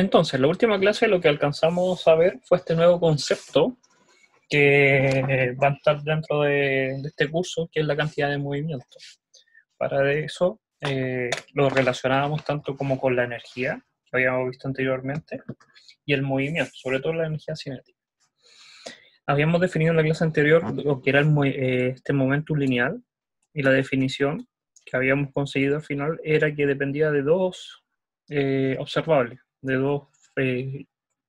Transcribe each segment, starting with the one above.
Entonces, la última clase lo que alcanzamos a ver fue este nuevo concepto que va a estar dentro de este curso, que es la cantidad de movimiento. Para eso lo relacionábamos tanto como con la energía, que habíamos visto anteriormente, y el movimiento, sobre todo la energía cinética. Habíamos definido en la clase anterior lo que era este momento lineal, y la definición que habíamos conseguido al final era que dependía de dos observables, de dos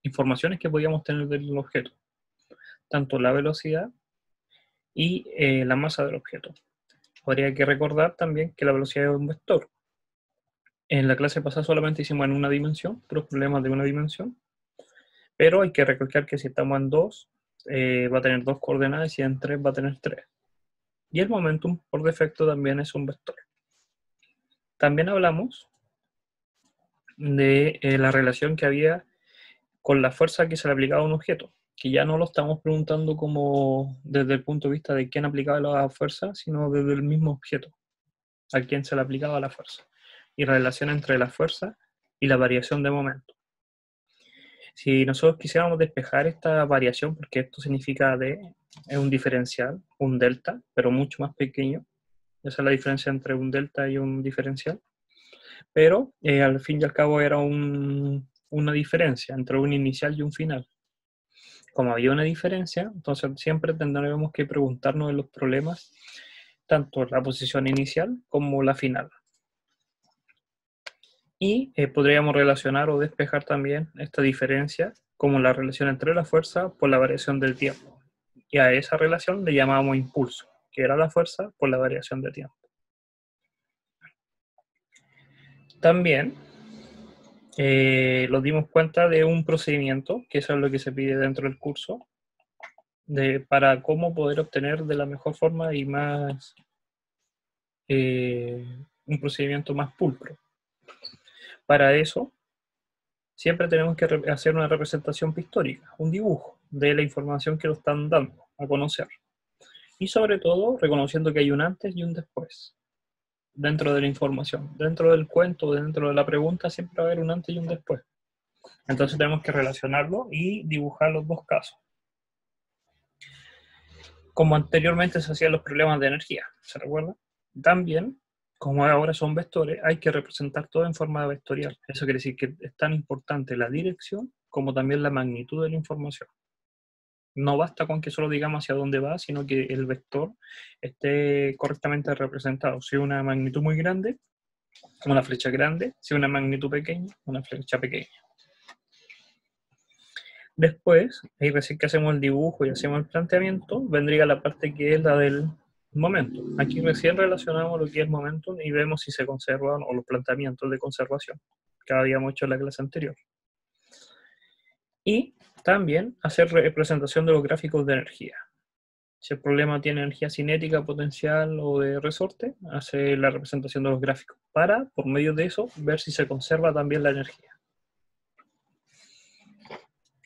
informaciones que podíamos tener del objeto, tanto la velocidad y la masa del objeto. Habría que recordar también que la velocidad es un vector. En la clase pasada solamente hicimos en una dimensión, puros problemas de una dimensión, pero hay que recalcar que si estamos en 2, va a tener 2 coordenadas y en 3 va a tener 3. Y el momentum por defecto también es un vector. También hablamos de la relación que había con la fuerza que se le aplicaba a un objeto, que ya no lo estamos preguntando como desde el punto de vista de quién aplicaba la fuerza, sino desde el mismo objeto, a quién se le aplicaba la fuerza, y relación entre la fuerza y la variación de momento. Si nosotros quisiéramos despejar esta variación, porque esto significa es un diferencial, un delta, pero mucho más pequeño, esa es la diferencia entre un delta y un diferencial, pero al fin y al cabo era una diferencia entre un inicial y un final. Como había una diferencia, entonces siempre tendremos que preguntarnos en los problemas tanto la posición inicial como la final. Y podríamos relacionar o despejar también esta diferencia como la relación entre la fuerza por la variación del tiempo. Y a esa relación le llamábamos impulso, que era la fuerza por la variación de tiempo. También nos dimos cuenta de un procedimiento, que eso es lo que se pide dentro del curso, para cómo poder obtener de la mejor forma y más un procedimiento más pulcro. Para eso, siempre tenemos que hacer una representación pictórica, un dibujo de la información que nos están dando a conocer. Y sobre todo, reconociendo que hay un antes y un después dentro de la información. Dentro del cuento, dentro de la pregunta, siempre va a haber un antes y un después. Entonces tenemos que relacionarlo y dibujar los dos casos. Como anteriormente se hacían los problemas de energía, ¿se recuerda? También, como ahora son vectores, hay que representar todo en forma vectorial. Eso quiere decir que es tan importante la dirección como también la magnitud de la información. No basta con que solo digamos hacia dónde va, sino que el vector esté correctamente representado. Si una magnitud muy grande, una flecha grande; si una magnitud pequeña, una flecha pequeña. Después, ahí recién que hacemos el dibujo y hacemos el planteamiento, vendría la parte que es la del momento. Aquí recién relacionamos lo que es momento y vemos si se conservan o los planteamientos de conservación que habíamos hecho en la clase anterior. Y también hacer representación de los gráficos de energía. Si el problema tiene energía cinética, potencial o de resorte, hace la representación de los gráficos para, por medio de eso, ver si se conserva también la energía.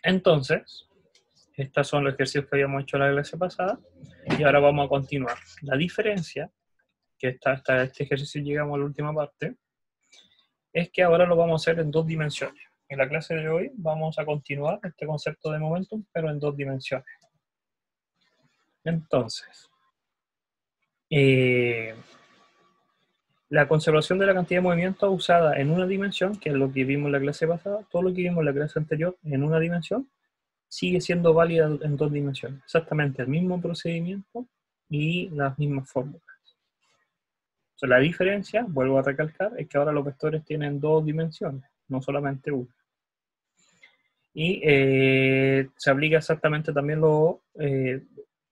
Entonces, estos son los ejercicios que habíamos hecho la clase pasada y ahora vamos a continuar. La diferencia, que hasta este ejercicio llegamos a la última parte, es que ahora lo vamos a hacer en 2 dimensiones. En la clase de hoy vamos a continuar este concepto de momentum, pero en 2 dimensiones. Entonces, la conservación de la cantidad de movimiento usada en una dimensión, que es lo que vimos en la clase pasada, todo lo que vimos en la clase anterior en una dimensión, sigue siendo válida en 2 dimensiones. Exactamente el mismo procedimiento y las mismas fórmulas. O sea, la diferencia, vuelvo a recalcar, es que ahora los vectores tienen 2 dimensiones, no solamente una. Y se aplica exactamente también los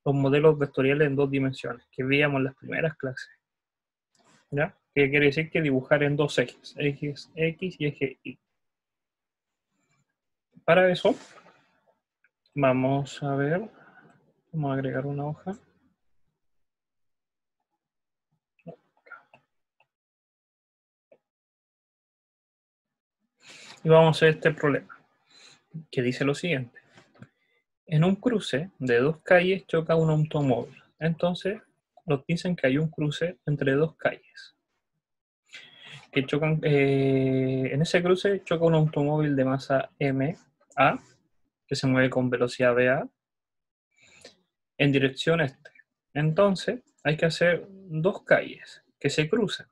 modelos vectoriales en 2 dimensiones, que veíamos en las primeras clases. ¿Ya? Que quiere decir que dibujar en 2 ejes, ejes X y eje Y. Para eso, vamos a ver, vamos a agregar una hoja. Y vamos a hacer este problema, que dice lo siguiente. En un cruce de 2 calles choca un automóvil. Entonces, nos dicen que hay un cruce entre 2 calles. que chocan, en ese cruce choca un automóvil de masa MA, que se mueve con velocidad VA, en dirección este. Entonces, hay que hacer dos calles que se cruzan.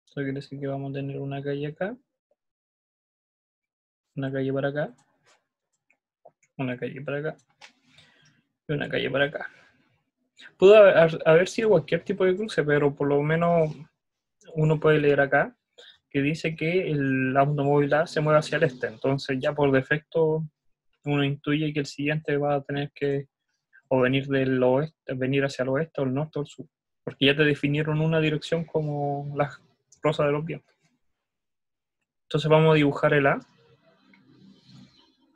Eso quiere decir que vamos a tener una calle acá, una calle para acá, una calle para acá y una calle para acá. Pudo haber sido cualquier tipo de cruce, pero por lo menos uno puede leer acá que dice que el automóvil A se mueve hacia el este. Entonces ya por defecto uno intuye que el siguiente va a tener que o venir del oeste, venir hacia el oeste o el norte o el sur. Porque ya te definieron una dirección como las rosas de los vientos. Entonces vamos a dibujar el A.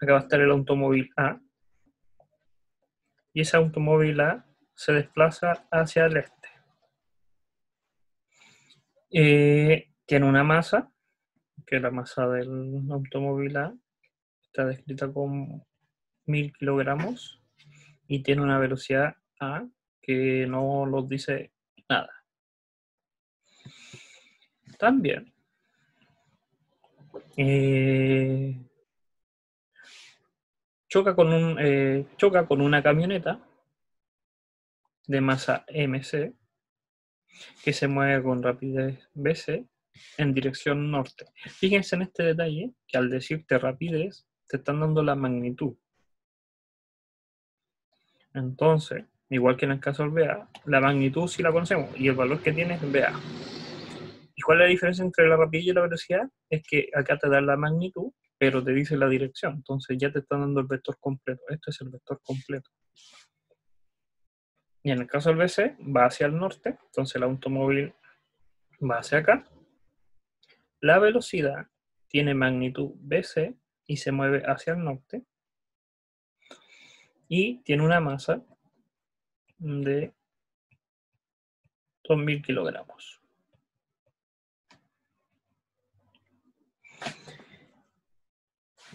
Acá va a estar el automóvil A. Y ese automóvil A se desplaza hacia el este. Tiene una masa, que la masa del automóvil A está descrita con 1000 kilogramos y tiene una velocidad A que no nos dice nada. También choca con una camioneta de masa MC que se mueve con rapidez BC en dirección norte. Fíjense en este detalle que al decirte rapidez te están dando la magnitud. Entonces, igual que en el caso del BA, la magnitud sí la conocemos y el valor que tiene es BA. ¿Y cuál es la diferencia entre la rapidez y la velocidad? Es que acá te da la magnitud, pero te dice la dirección. Entonces ya te están dando el vector completo. Esto es el vector completo. Y en el caso del BC, va hacia el norte. Entonces el automóvil va hacia acá. La velocidad tiene magnitud BC y se mueve hacia el norte. Y tiene una masa de 2000 kilogramos.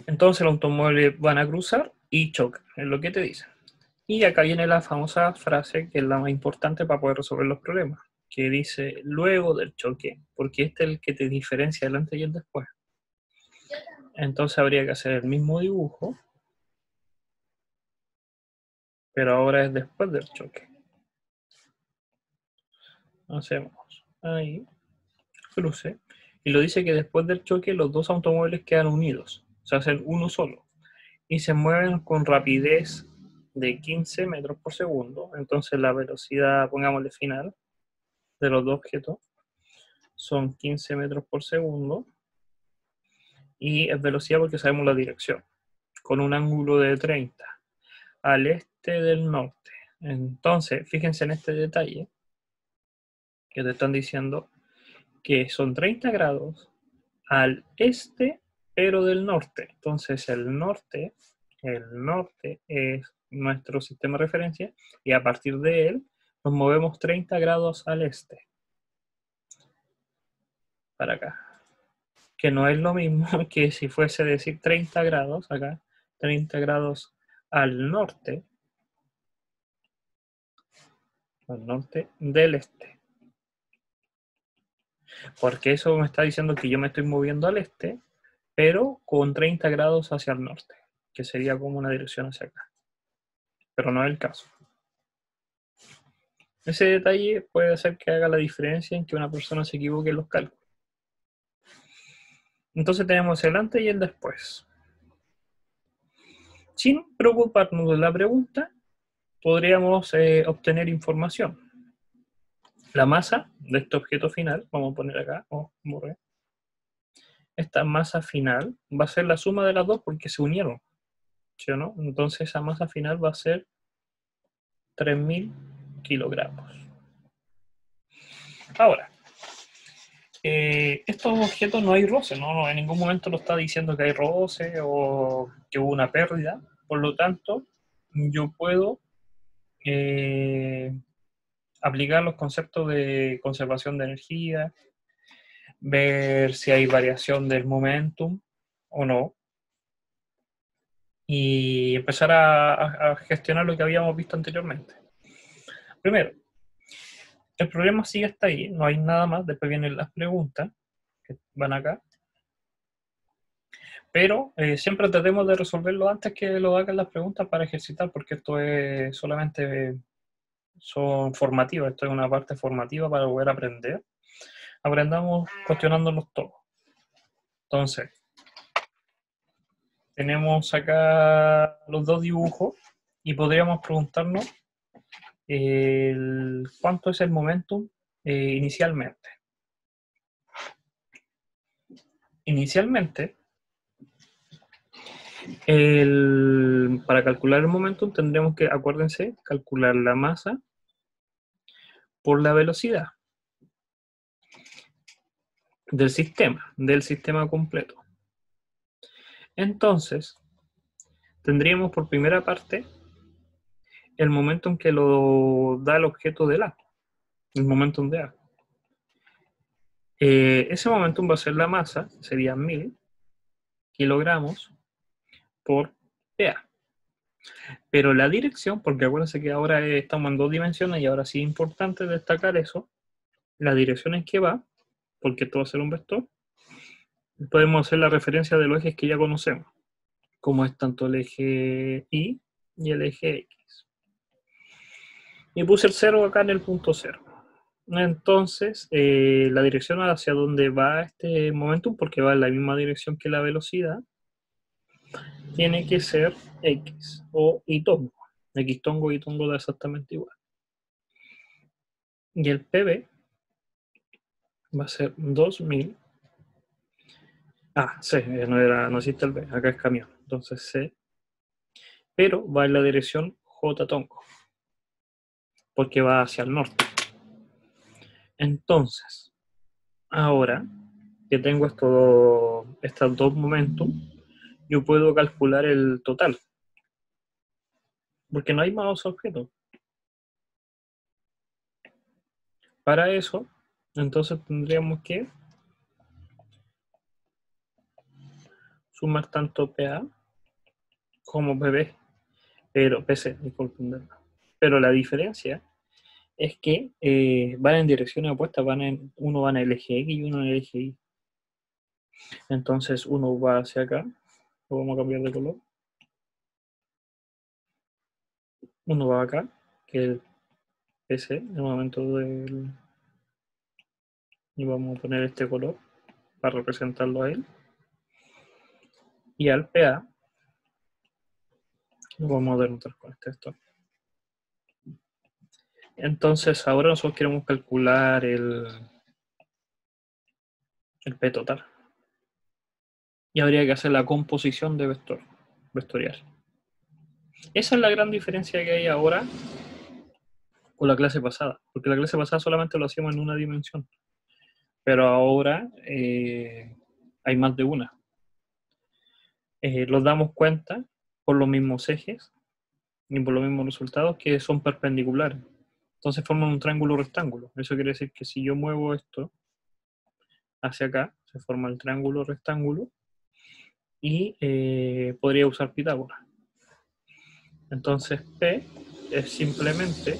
Entonces los automóviles van a cruzar y chocan, es lo que te dicen. Y acá viene la famosa frase que es la más importante para poder resolver los problemas, que dice luego del choque, porque este es el que te diferencia el antes y el después. Entonces habría que hacer el mismo dibujo, pero ahora es después del choque. Hacemos ahí, cruce, y lo dice que después del choque los dos automóviles quedan unidos, se hacen uno solo, y se mueven con rapidez de 15 metros por segundo. Entonces la velocidad, pongámosle final, de los dos objetos son 15 metros por segundo, y es velocidad porque sabemos la dirección, con un ángulo de 30 al este del norte. Entonces, fíjense en este detalle, que te están diciendo que son 30 grados al este, pero del norte. Entonces, el norte es nuestro sistema de referencia, y a partir de él nos movemos 30 grados al este, para acá. Que no es lo mismo que si fuese decir 30 grados acá, 30 grados al norte del este. Porque eso me está diciendo que yo me estoy moviendo al este, pero con 30 grados hacia el norte, que sería como una dirección hacia acá. Pero no es el caso. Ese detalle puede hacer que haga la diferencia en que una persona se equivoque en los cálculos. Entonces tenemos el antes y el después. Sin preocuparnos de la pregunta, podríamos obtener información. La masa de este objeto final, vamos a poner acá, borré. Esta masa final va a ser la suma de las dos porque se unieron, ¿sí o no? Entonces esa masa final va a ser 3000 kilogramos. Ahora, estos objetos no hay roce, ¿no? En ningún momento lo está diciendo que hay roce o que hubo una pérdida. Por lo tanto, yo puedo aplicar los conceptos de conservación de energía, ver si hay variación del momentum o no, y empezar a gestionar lo que habíamos visto anteriormente. Primero, el problema sigue hasta ahí, no hay nada más, después vienen las preguntas, que van acá. Pero siempre tratemos de resolverlo antes que lo hagan las preguntas para ejercitar, porque esto es solamente son formativas, esto es una parte formativa para poder aprender. Aprendamos cuestionándonos todo. Entonces, tenemos acá los dos dibujos y podríamos preguntarnos cuánto es el momentum inicialmente. Inicialmente, para calcular el momentum tendremos que, acuérdense, calcular la masa por la velocidad del sistema completo. Entonces, tendríamos por primera parte el momentum que lo da el objeto del A, el momentum de A. Ese momentum va a ser la masa, sería 1000 kilogramos por PA. Pero la dirección, porque acuérdense que ahora estamos en 2 dimensiones y ahora sí es importante destacar eso, la dirección en que va, porque esto va a ser un vector, podemos hacer la referencia de los ejes que ya conocemos, como es tanto el eje Y y el eje X. Y puse el 0 acá en el punto 0. Entonces, la dirección hacia donde va este momentum, porque va en la misma dirección que la velocidad, tiene que ser X o Y tongo. X tongo y tongo da exactamente igual. Y el PB va a ser 2000. C, no existe el B, acá es camión. Entonces C, pero va en la dirección J tongo, porque va hacia el norte. Entonces, ahora que tengo estos dos momentos, yo puedo calcular el total, porque no hay más objetos. Para eso, entonces tendríamos que sumar tanto PA como PB, pero PC, disculpen. Pero la diferencia es que van en direcciones opuestas, uno va en el eje X y uno en el eje Y. Entonces uno va hacia acá, lo vamos a cambiar de color. Uno va acá, que es el PC, en el momento del... Y vamos a poner este color para representarlo a él. Y al PA lo vamos a denotar con este vector. Entonces ahora nosotros queremos calcular el P total. Y habría que hacer la composición de vectorial. Esa es la gran diferencia que hay ahora con la clase pasada, porque la clase pasada solamente lo hacíamos en una dimensión, pero ahora hay más de una. Nos damos cuenta por los mismos ejes y por los mismos resultados que son perpendiculares. Entonces forman un triángulo rectángulo. Eso quiere decir que si yo muevo esto hacia acá, se forma el triángulo rectángulo y podría usar Pitágoras. Entonces P es simplemente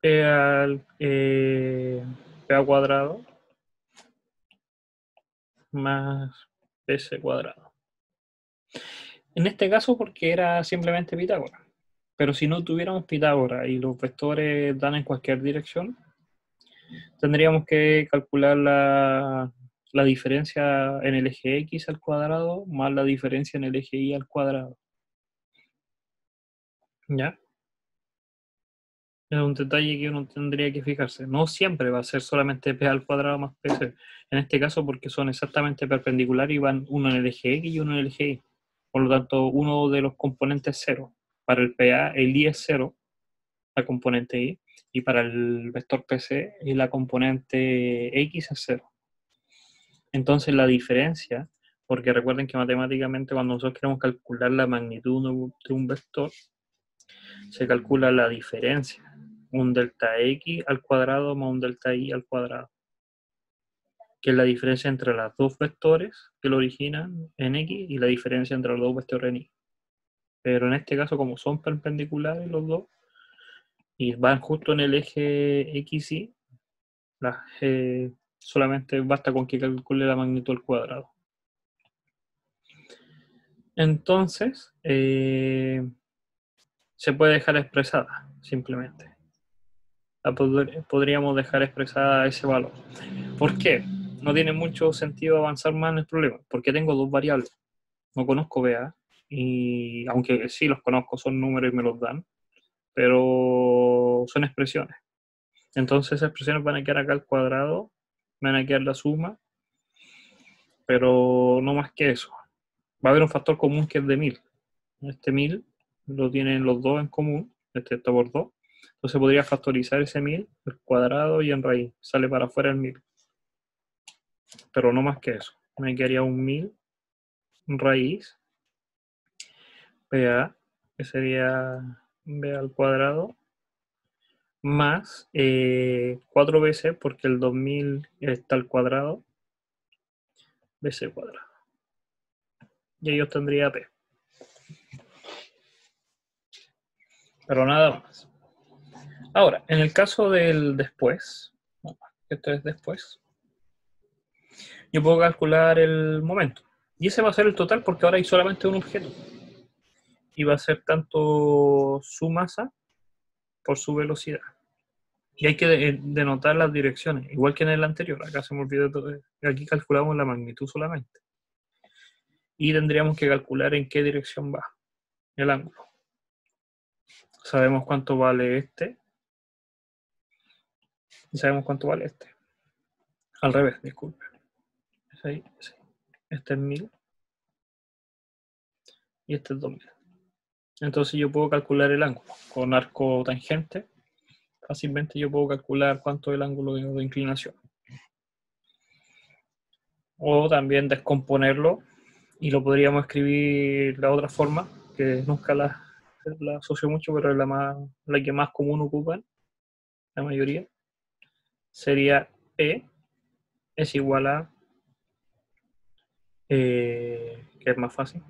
P al cuadrado más PC cuadrado. En este caso porque era simplemente Pitágoras. Pero si no tuviéramos Pitágoras y los vectores dan en cualquier dirección, tendríamos que calcular la diferencia en el eje X al cuadrado más la diferencia en el eje Y al cuadrado. ¿Ya? Es un detalle que uno tendría que fijarse. No siempre va a ser solamente P al cuadrado más PC. En este caso porque son exactamente perpendiculares y van uno en el eje X y uno en el eje Y. Por lo tanto, uno de los componentes es 0. Para el PA, el Y es 0, la componente Y, y para el vector PC, la componente X es 0. Entonces la diferencia, porque recuerden que matemáticamente cuando nosotros queremos calcular la magnitud de un vector, se calcula la diferencia, un delta X al cuadrado más un delta Y al cuadrado, que es la diferencia entre los dos vectores que lo originan en X y la diferencia entre los dos vectores en Y. Pero en este caso, como son perpendiculares los dos, y van justo en el eje X, Y, solamente basta con que calcule la magnitud al cuadrado. Entonces, se puede dejar expresada, simplemente. Podríamos dejar expresada ese valor. ¿Por qué? No tiene mucho sentido avanzar más en el problema, porque tengo dos variables. No conozco BA, y aunque sí los conozco, son números y me los dan, pero son expresiones. Entonces esas expresiones van a quedar acá al cuadrado, van a quedar la suma, pero no más que eso. Va a haber un factor común que es de 1000. Este 1000 lo tienen los dos en común, este está por 2. Entonces podría factorizar ese 1000 al cuadrado y en raíz. Sale para afuera el 1000. Pero no más que eso. Me quedaría un 1000 raíz BA, que sería B al cuadrado, más 4 veces, porque el 2000 está al cuadrado, BC cuadrado. Y ahí obtendría P. Pero nada más. Ahora, en el caso del después, esto es después, yo puedo calcular el momento. Y ese va a ser el total porque ahora hay solamente un objeto. Y va a ser tanto su masa por su velocidad. Y hay que denotar las direcciones, igual que en el anterior. Acá se me olvidó todo. Aquí calculamos la magnitud solamente. Y tendríamos que calcular en qué dirección va el ángulo. Sabemos cuánto vale este. Y sabemos cuánto vale este. Al revés, disculpe. Es ahí, sí. Este es 1000. Y este es 2000. Entonces yo puedo calcular el ángulo. Con arco tangente, fácilmente yo puedo calcular cuánto es el ángulo de inclinación. O también descomponerlo y lo podríamos escribir de otra forma, que nunca la asocio mucho, pero es la que más común ocupan, la mayoría. Sería E es igual a, que es más fácil,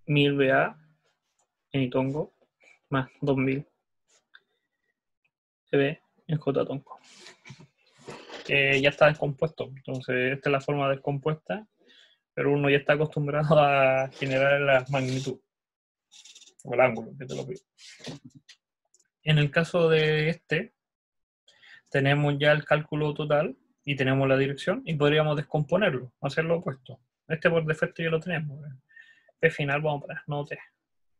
1000 BA en Itongo más 2000 EB en J-Tongo. Ya está descompuesto, entonces esta es la forma descompuesta, pero uno ya está acostumbrado a generar la magnitud o el ángulo que te lo pido. En el caso de este, tenemos ya el cálculo total y tenemos la dirección y podríamos descomponerlo, hacer lo opuesto. Este por defecto ya lo tenemos. P final, vamos a poner, no T.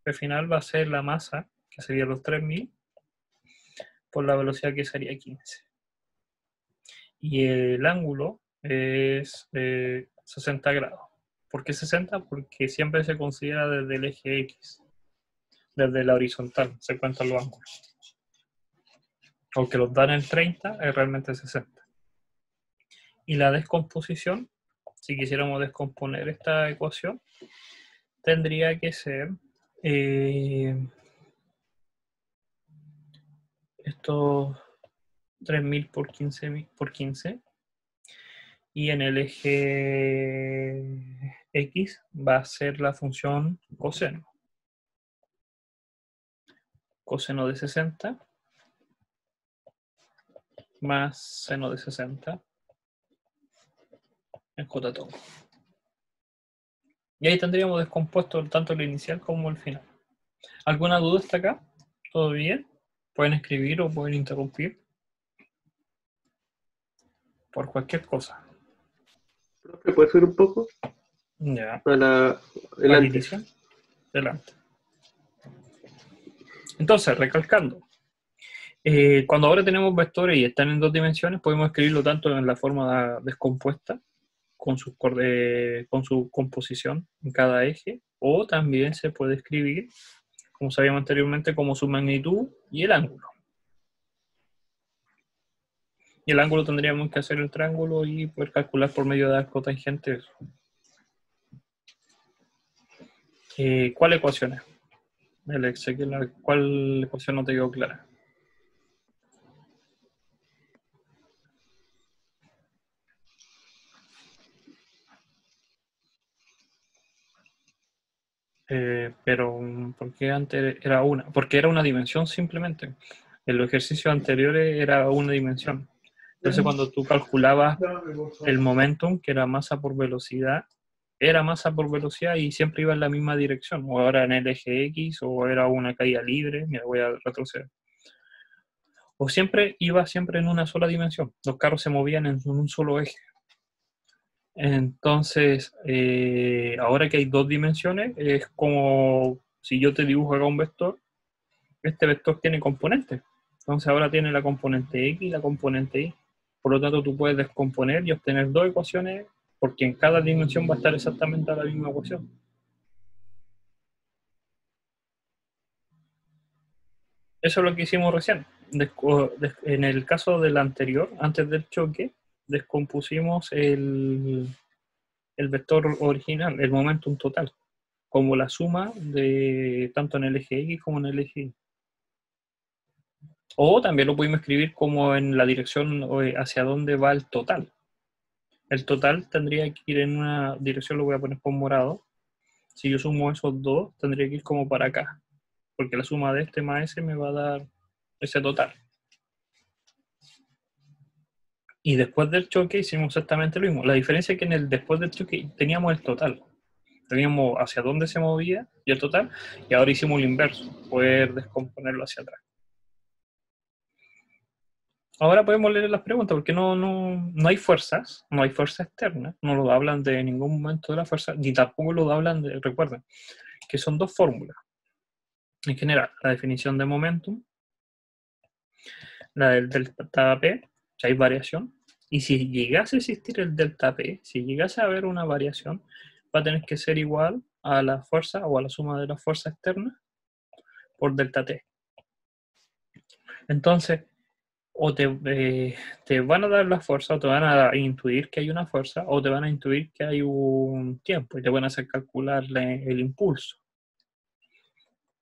P final va a ser la masa, que sería los 3000, por la velocidad que sería 15. Y el ángulo es 60 grados. ¿Por qué 60? Porque siempre se considera desde el eje X, desde la horizontal, se cuentan los ángulos. Aunque los dan en 30, es realmente 60. Y la descomposición, si quisiéramos descomponer esta ecuación, tendría que ser estos 3000 por 15, y en el eje X va a ser la función coseno. Coseno de 60 más seno de 60 en J-Tongo. Y ahí tendríamos descompuesto tanto el inicial como el final. ¿Alguna duda hasta acá? ¿Todo bien? Pueden escribir o pueden interrumpir por cualquier cosa. ¿Profe, puede subir un poco Ya, para al adelante? inicio, adelante. Entonces, recalcando, cuando ahora tenemos vectores y están en dos dimensiones, podemos escribirlo tanto en la forma descompuesta, con su composición en cada eje, o también se puede escribir, como sabíamos anteriormente, como su magnitud y el ángulo. Y el ángulo tendríamos que hacer el triángulo y poder calcular por medio de arco tangente eso. ¿Cuál ecuación es? ¿Cuál ecuación no te quedó clara? Pero, ¿por qué antes era una? Porque era una dimensión simplemente. En los ejercicios anteriores era una dimensión. Entonces, cuando tú calculabas el momentum, que era masa por velocidad, era masa por velocidad y siempre iba en la misma dirección. O ahora en el eje X, o era una caída libre. Mira, voy a retroceder. O siempre iba siempre en una sola dimensión. Los carros se movían en un solo eje. Entonces, ahora que hay dos dimensiones, es como si yo te dibujo acá un vector, este vector tiene componentes. Entonces ahora tiene la componente X y la componente Y. Por lo tanto, tú puedes descomponer y obtener dos ecuaciones, porque en cada dimensión va a estar exactamente la misma ecuación. Eso es lo que hicimos recién. En el caso del anterior, antes del choque, descompusimos el vector original, el momentum total, como la suma de tanto en el eje X como en el eje Y. O también lo pudimos escribir como en la dirección hacia dónde va el total. El total tendría que ir en una dirección, lo voy a poner con morado. Si yo sumo esos dos, tendría que ir como para acá, porque la suma de este más ese me va a dar ese total. Y después del choque hicimos exactamente lo mismo. La diferencia es que después del choque teníamos el total. Teníamos hacia dónde se movía y el total, y ahora hicimos el inverso, poder descomponerlo hacia atrás. Ahora podemos leer las preguntas, porque no hay fuerzas, no hay fuerza externa, no lo hablan de ningún momento de la fuerza, ni tampoco lo hablan de, recuerden, que son dos fórmulas. En general, la definición de momentum, la del delta P, si hay variación, y si llegase a existir el delta P, si llegase a haber una variación, va a tener que ser igual a la fuerza o a la suma de la fuerza externa por delta T. Entonces, o te van a dar la fuerza, o te van a intuir que hay una fuerza, o te van a intuir que hay un tiempo, y te van a hacer calcular el impulso.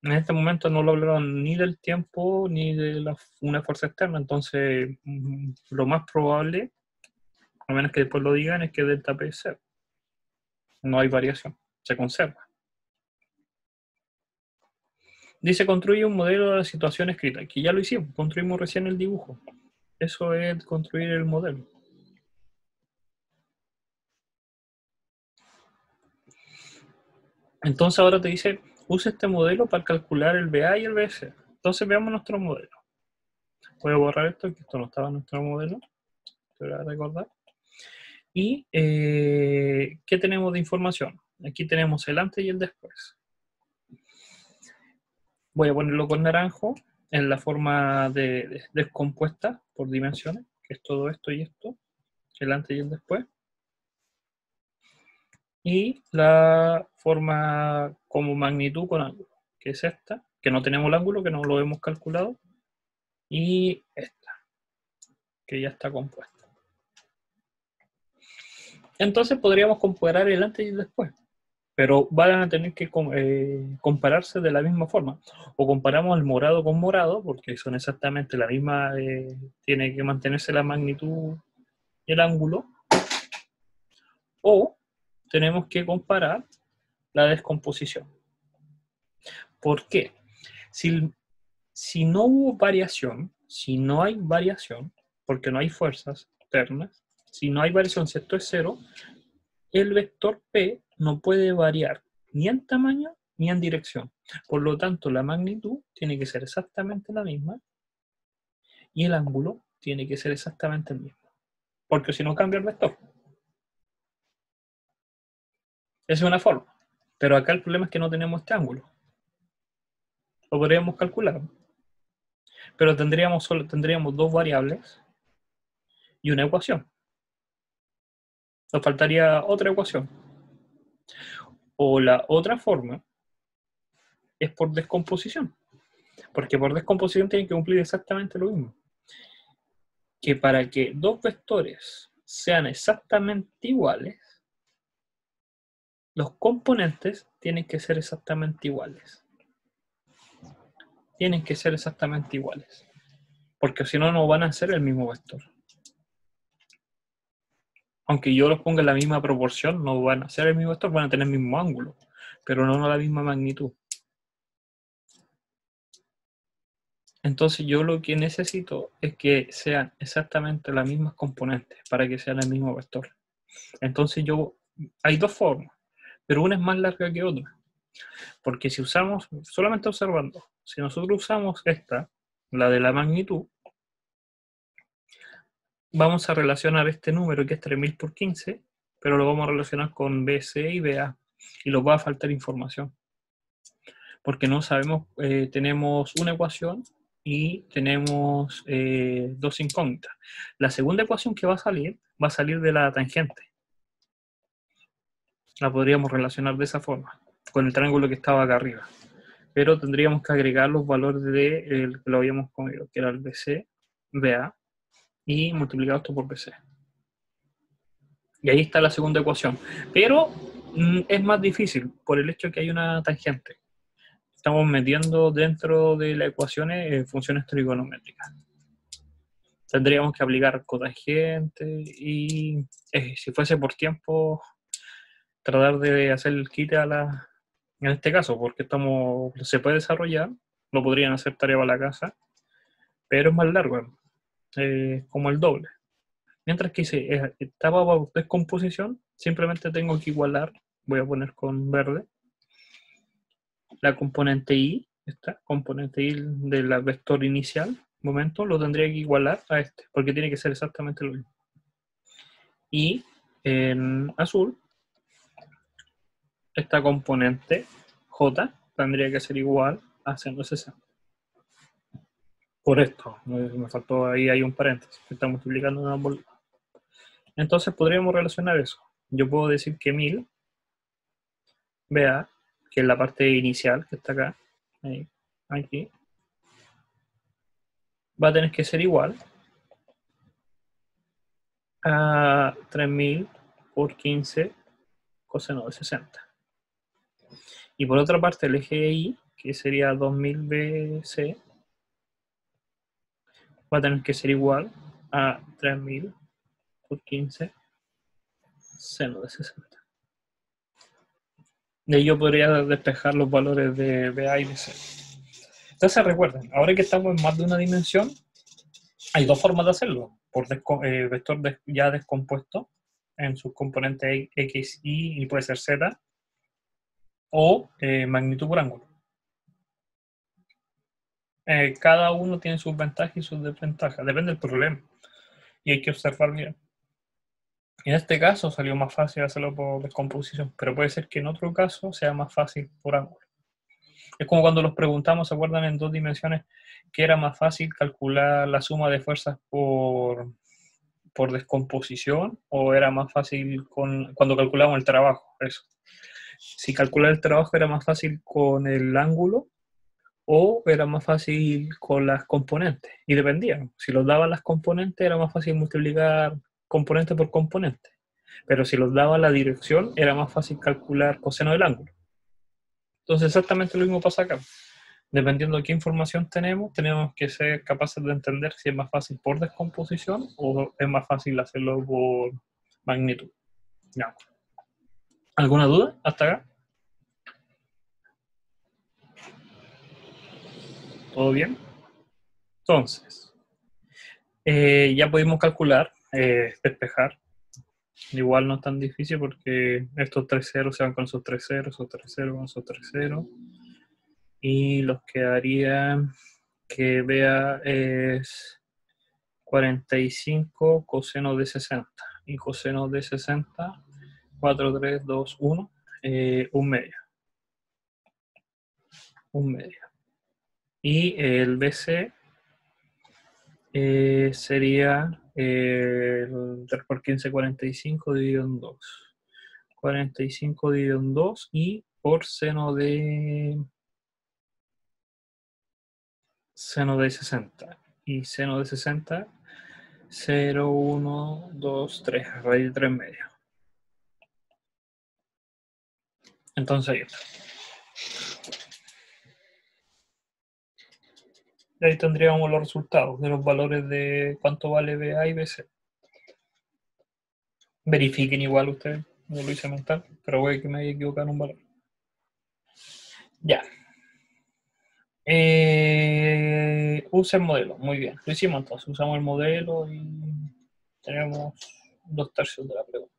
En este momento no lo hablaron ni del tiempo, ni de una fuerza externa, entonces lo más probable, a menos que después lo digan, es que delta P es cero. No hay variación, se conserva. Dice, construye un modelo de la situación escrita. Aquí ya lo hicimos, construimos recién el dibujo. Eso es construir el modelo. Entonces ahora te dice, usa este modelo para calcular el BA y el BC. Entonces veamos nuestro modelo. Voy a borrar esto, que esto no estaba en nuestro modelo. Te voy a recordar. Y, ¿qué tenemos de información? Aquí tenemos el antes y el después. Voy a ponerlo con naranjo en la forma descompuesta por dimensiones, que es todo esto y esto, el antes y el después. Y la forma como magnitud con ángulo, que es esta, que no tenemos el ángulo, que no lo hemos calculado, y esta, que ya está compuesta. Entonces podríamos comparar el antes y el después, pero van a tener que compararse de la misma forma. O comparamos el morado con morado, porque son exactamente la misma, tiene que mantenerse la magnitud y el ángulo, o tenemos que comparar la descomposición. ¿Por qué? Si no hubo variación, si no hay variación, porque no hay fuerzas externas, si no hay variación, si esto es cero, el vector P no puede variar ni en tamaño ni en dirección. Por lo tanto, la magnitud tiene que ser exactamente la misma y el ángulo tiene que ser exactamente el mismo. Porque si no cambia el vector. Esa es una forma. Pero acá el problema es que no tenemos este ángulo. Lo podríamos calcular. Pero tendríamos dos variables y una ecuación. Nos faltaría otra ecuación. O la otra forma es por descomposición. Porque por descomposición tienen que cumplir exactamente lo mismo. Que para que dos vectores sean exactamente iguales, los componentes tienen que ser exactamente iguales. Tienen que ser exactamente iguales. Porque si no, no van a ser el mismo vector. Aunque yo los ponga en la misma proporción, no van a ser el mismo vector, van a tener el mismo ángulo. pero no la misma magnitud. Entonces yo lo que necesito es que sean exactamente las mismas componentes para que sean el mismo vector. Entonces hay dos formas, pero una es más larga que otra. Porque si usamos, solamente observando, si nosotros usamos esta, la de la magnitud, vamos a relacionar este número que es 3000 por 15, pero lo vamos a relacionar con BC y BA, y nos va a faltar información. Porque no sabemos, tenemos una ecuación y tenemos dos incógnitas. La segunda ecuación que va a salir de la tangente. La podríamos relacionar de esa forma, con el triángulo que estaba acá arriba. Pero tendríamos que agregar los valores de que lo habíamos comido, que era el BC, BA, y multiplicar esto por BC. Y ahí está la segunda ecuación. Pero es más difícil por el hecho de que hay una tangente. Estamos metiendo dentro de las ecuaciones funciones trigonométricas. Tendríamos que aplicar cotangente y si fuese por tiempo, tratar de hacer el quite en este caso, porque se puede desarrollar, lo podrían hacer tarea para la casa, pero es más largo, como el doble. Mientras que si estaba bajo descomposición, simplemente tengo que igualar, voy a poner con verde, la componente I, esta componente I de la vector inicial, momento, lo tendría que igualar a este, porque tiene que ser exactamente lo mismo. Y en azul, esta componente J tendría que ser igual a 160. Por esto, me faltó ahí, hay un paréntesis, que está multiplicando en ambos lados. Entonces podríamos relacionar eso. Yo puedo decir que 1000, vea, que es la parte inicial que está acá, ahí, aquí, va a tener que ser igual a 3000 por 15 coseno de 60. Y por otra parte el eje Y, que sería 2000 BC, va a tener que ser igual a 3000 por 15 seno de 60. De ahí yo podría despejar los valores de BA y BC. Entonces recuerden, ahora que estamos en más de una dimensión, hay dos formas de hacerlo. Por vector ya descompuesto en sus componentes X, Y puede ser Z, o magnitud por ángulo. Cada uno tiene sus ventajas y sus desventajas, depende del problema. Y hay que observar bien. En este caso salió más fácil hacerlo por descomposición, pero puede ser que en otro caso sea más fácil por ángulo. Es como cuando los preguntamos, ¿se acuerdan en dos dimensiones que era más fácil calcular la suma de fuerzas por descomposición o era más fácil cuando calculamos el trabajo? Eso. Si calcular el trabajo era más fácil con el ángulo o era más fácil con las componentes. Y dependía. Si los daban las componentes era más fácil multiplicar componente por componente. Pero si los daba la dirección era más fácil calcular coseno del ángulo. Entonces exactamente lo mismo pasa acá. Dependiendo de qué información tenemos que ser capaces de entender si es más fácil por descomposición o es más fácil hacerlo por magnitud. Ya. ¿Alguna duda hasta acá? ¿Todo bien? Entonces, ya pudimos calcular, despejar. Igual no es tan difícil porque estos 3 ceros se van con esos 3 ceros, esos 3 ceros con esos 3 ceros. Y los quedaría que vea es 45 coseno de 60. Y coseno de 60, 4, 3, 2, 1, un medio. Un medio. Y el BC sería 3 por 15, 45 dividido en 2. 45 dividido en 2 y por seno de 60. Y seno de 60, 0, 1, 2, 3, raíz de 3 medios. Entonces ahí está. Y ahí tendríamos los resultados de los valores de cuánto vale BA y BC. Verifiquen igual ustedes, no lo hice mental, pero voy a que me haya equivocado en un valor. Ya. Usa el modelo, muy bien. Lo hicimos entonces, usamos el modelo y tenemos 2/3 de la pregunta.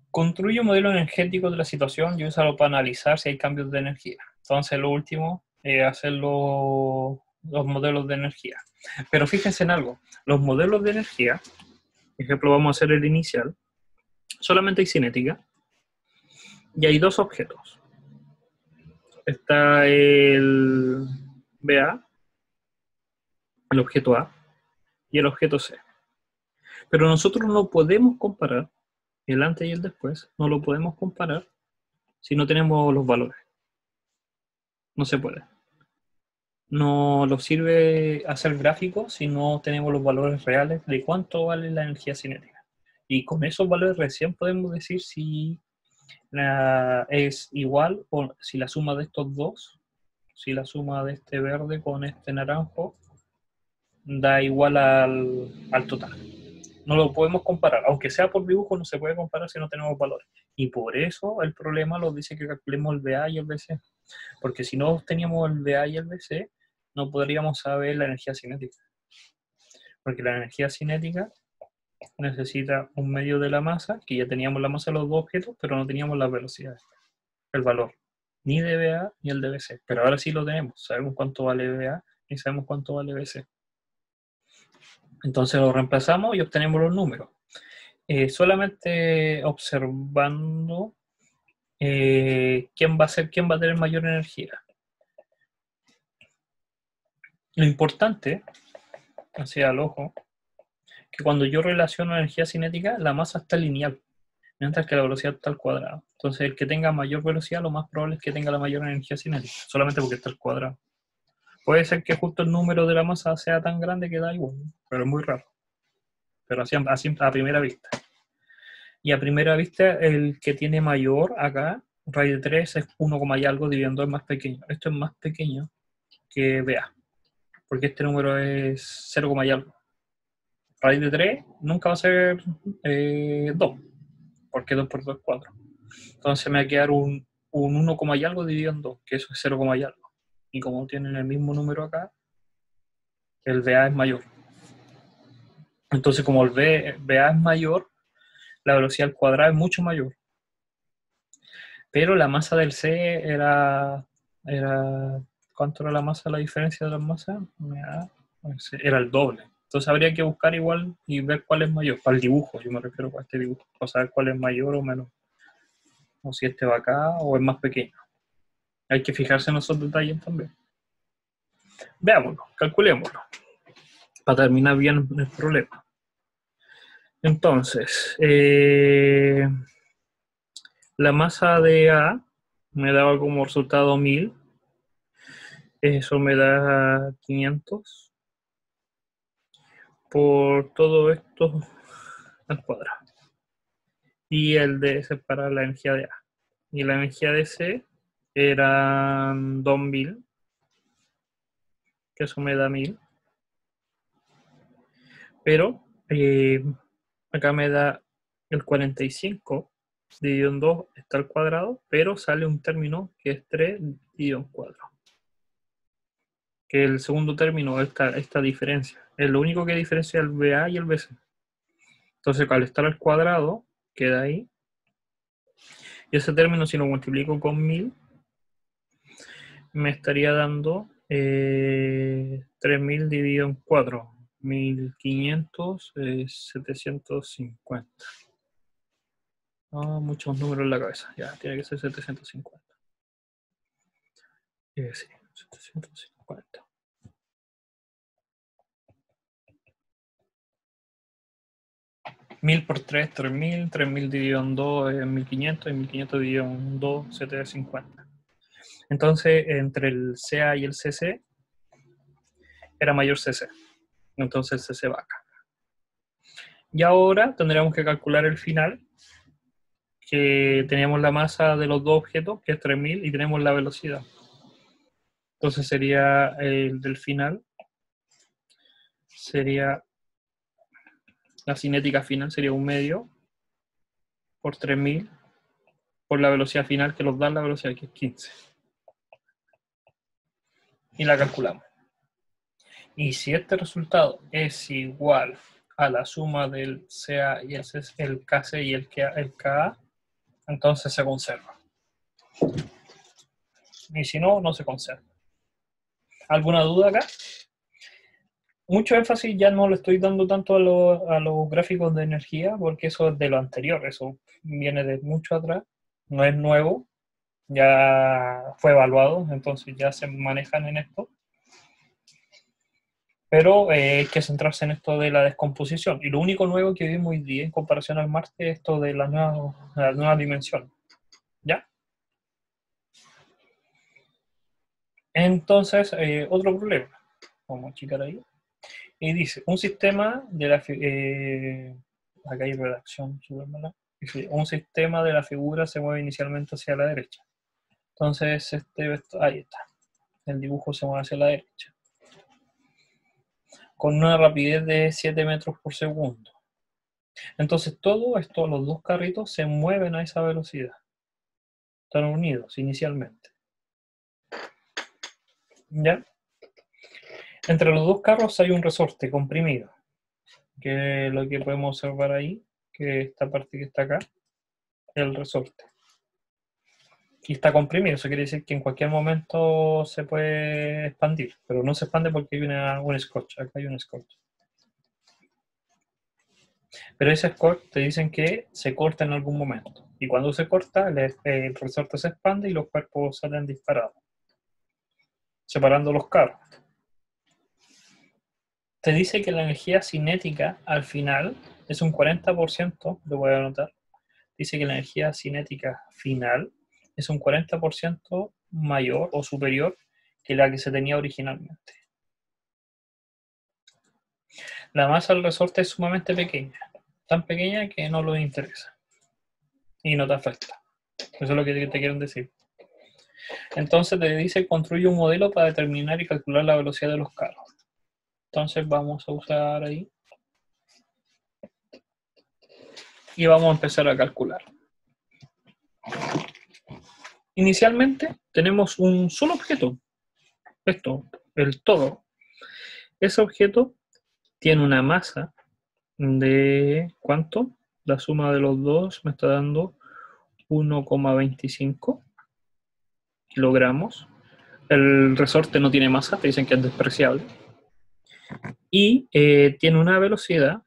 Construye un modelo energético de la situación y úsalo para analizar si hay cambios de energía. Entonces, lo último es hacer los modelos de energía. Pero fíjense en algo, los modelos de energía, por ejemplo, vamos a hacer el inicial, solamente hay cinética y hay dos objetos. Está el BA, el objeto A, y el objeto C. Pero nosotros no podemos comparar el antes y el después, no lo podemos comparar si no tenemos los valores. No se puede. No nos sirve hacer gráficos si no tenemos los valores reales de cuánto vale la energía cinética. Y con esos valores recién podemos decir si es igual o si la suma de estos dos, si la suma de este verde con este naranjo da igual al total. No lo podemos comparar, aunque sea por dibujo, no se puede comparar si no tenemos valores. Y por eso el problema nos dice que calculemos el BA y el BC. Porque si no teníamos el BA y el BC, no podríamos saber la energía cinética. Porque la energía cinética necesita un medio de la masa, que ya teníamos la masa de los dos objetos, pero no teníamos las velocidades, el valor, ni de BA ni el de BC. Pero ahora sí lo tenemos, sabemos cuánto vale BA y sabemos cuánto vale BC. Entonces lo reemplazamos y obtenemos los números. Solamente observando quién va a tener mayor energía. Lo importante, hacia el ojo, que cuando yo relaciono energía cinética, la masa está lineal, mientras que la velocidad está al cuadrado. Entonces, el que tenga mayor velocidad, lo más probable es que tenga la mayor energía cinética, solamente porque está al cuadrado. Puede ser que justo el número de la masa sea tan grande que da igual, pero es muy raro. Pero así a primera vista. Y a primera vista, el que tiene mayor acá, raíz de 3 es 1, y algo, dividido en 2 es más pequeño. Esto es más pequeño que BA, porque este número es 0, y algo. Raíz de 3 nunca va a ser 2, porque 2 por 2 es 4. Entonces me va a quedar un 1, y algo dividido en 2, que eso es 0, y algo. Y como tienen el mismo número acá, el BA es mayor. Entonces, como el BA es mayor, la velocidad al cuadrado es mucho mayor. Pero la masa del C era ¿cuánto era la masa, la diferencia de las masas? Era el doble. Entonces habría que buscar igual y ver cuál es mayor. Para el dibujo, yo me refiero a este dibujo. Para saber cuál es mayor o menor. O si este va acá o es más pequeño. Hay que fijarse en esos detalles también. Veámoslo, calculémoslo. Para terminar bien el problema. Entonces, la masa de A me daba como resultado 1000. Eso me da 500 por todo esto al cuadrado. Y el de S para la energía de A. Y la energía de C eran 2000, que eso me da 1000. Pero acá me da el 45 dividido en 2 está al cuadrado, pero sale un término que es 3 dividido en 4. Que el segundo término, esta diferencia, es lo único que diferencia el BA y el BC. Entonces, al estar al cuadrado, queda ahí. Y ese término, si lo multiplico con 1000, me estaría dando 3000 dividido en 4. 1500 es 750. Muchos números en la cabeza. Ya, tiene que ser 750. Sí, 750. 1000 por 3, 3000. 3000 dividido en 2 es 1500. Y 1500 dividido en 2, 750. Entonces, entre el CA y el CC, era mayor CC. Entonces el CC va acá. Y ahora tendríamos que calcular el final, que teníamos la masa de los dos objetos, que es 3000, y tenemos la velocidad. Entonces sería el del final, sería la cinética final, sería 1 medio por 3000 por la velocidad final que nos da la velocidad, que es 15. Y la calculamos. Y si este resultado es igual a la suma del CA y el KC y el KA, entonces se conserva. Y si no, no se conserva. ¿Alguna duda acá? Mucho énfasis ya no le estoy dando tanto a los gráficos de energía, porque eso es de lo anterior, eso viene de mucho atrás, no es nuevo, ya fue evaluado, entonces ya se manejan en esto. Pero hay que centrarse en esto de la descomposición. Y lo único nuevo que vimos hoy día en comparación al Marte es esto de la nueva dimensión. ¿Ya? Entonces, otro problema. Vamos a achicar ahí. Y dice, un sistema de la... acá hay redacción, dice, un sistema de la figura se mueve inicialmente hacia la derecha. Entonces, ahí está. El dibujo se mueve hacia la derecha. Con una rapidez de 7 metros por segundo. Entonces todo esto, los dos carritos se mueven a esa velocidad. Están unidos inicialmente. ¿Ya? Entre los dos carros hay un resorte comprimido, que es lo que podemos observar ahí, que esta parte que está acá, el resorte. Y está comprimido, eso quiere decir que en cualquier momento se puede expandir, pero no se expande porque hay un scotch, acá hay un scotch. Pero ese scotch te dicen que se corta en algún momento. Y cuando se corta, el resorte se expande y los cuerpos salen disparados, separando los carros. Te dice que la energía cinética al final es un 40%, lo voy a anotar. Dice que la energía cinética final es un 40% mayor o superior que la que se tenía originalmente. La masa del resorte es sumamente pequeña, tan pequeña que no lo interesa y no te afecta. Eso es lo que te quieren decir. Entonces te dice construye un modelo para determinar y calcular la velocidad de los carros. Entonces vamos a usar ahí y vamos a empezar a calcular. Inicialmente tenemos un solo objeto, esto, el todo. Ese objeto tiene una masa de, ¿cuánto? La suma de los dos me está dando 1,25 kilogramos. El resorte no tiene masa, te dicen que es despreciable. Y tiene una velocidad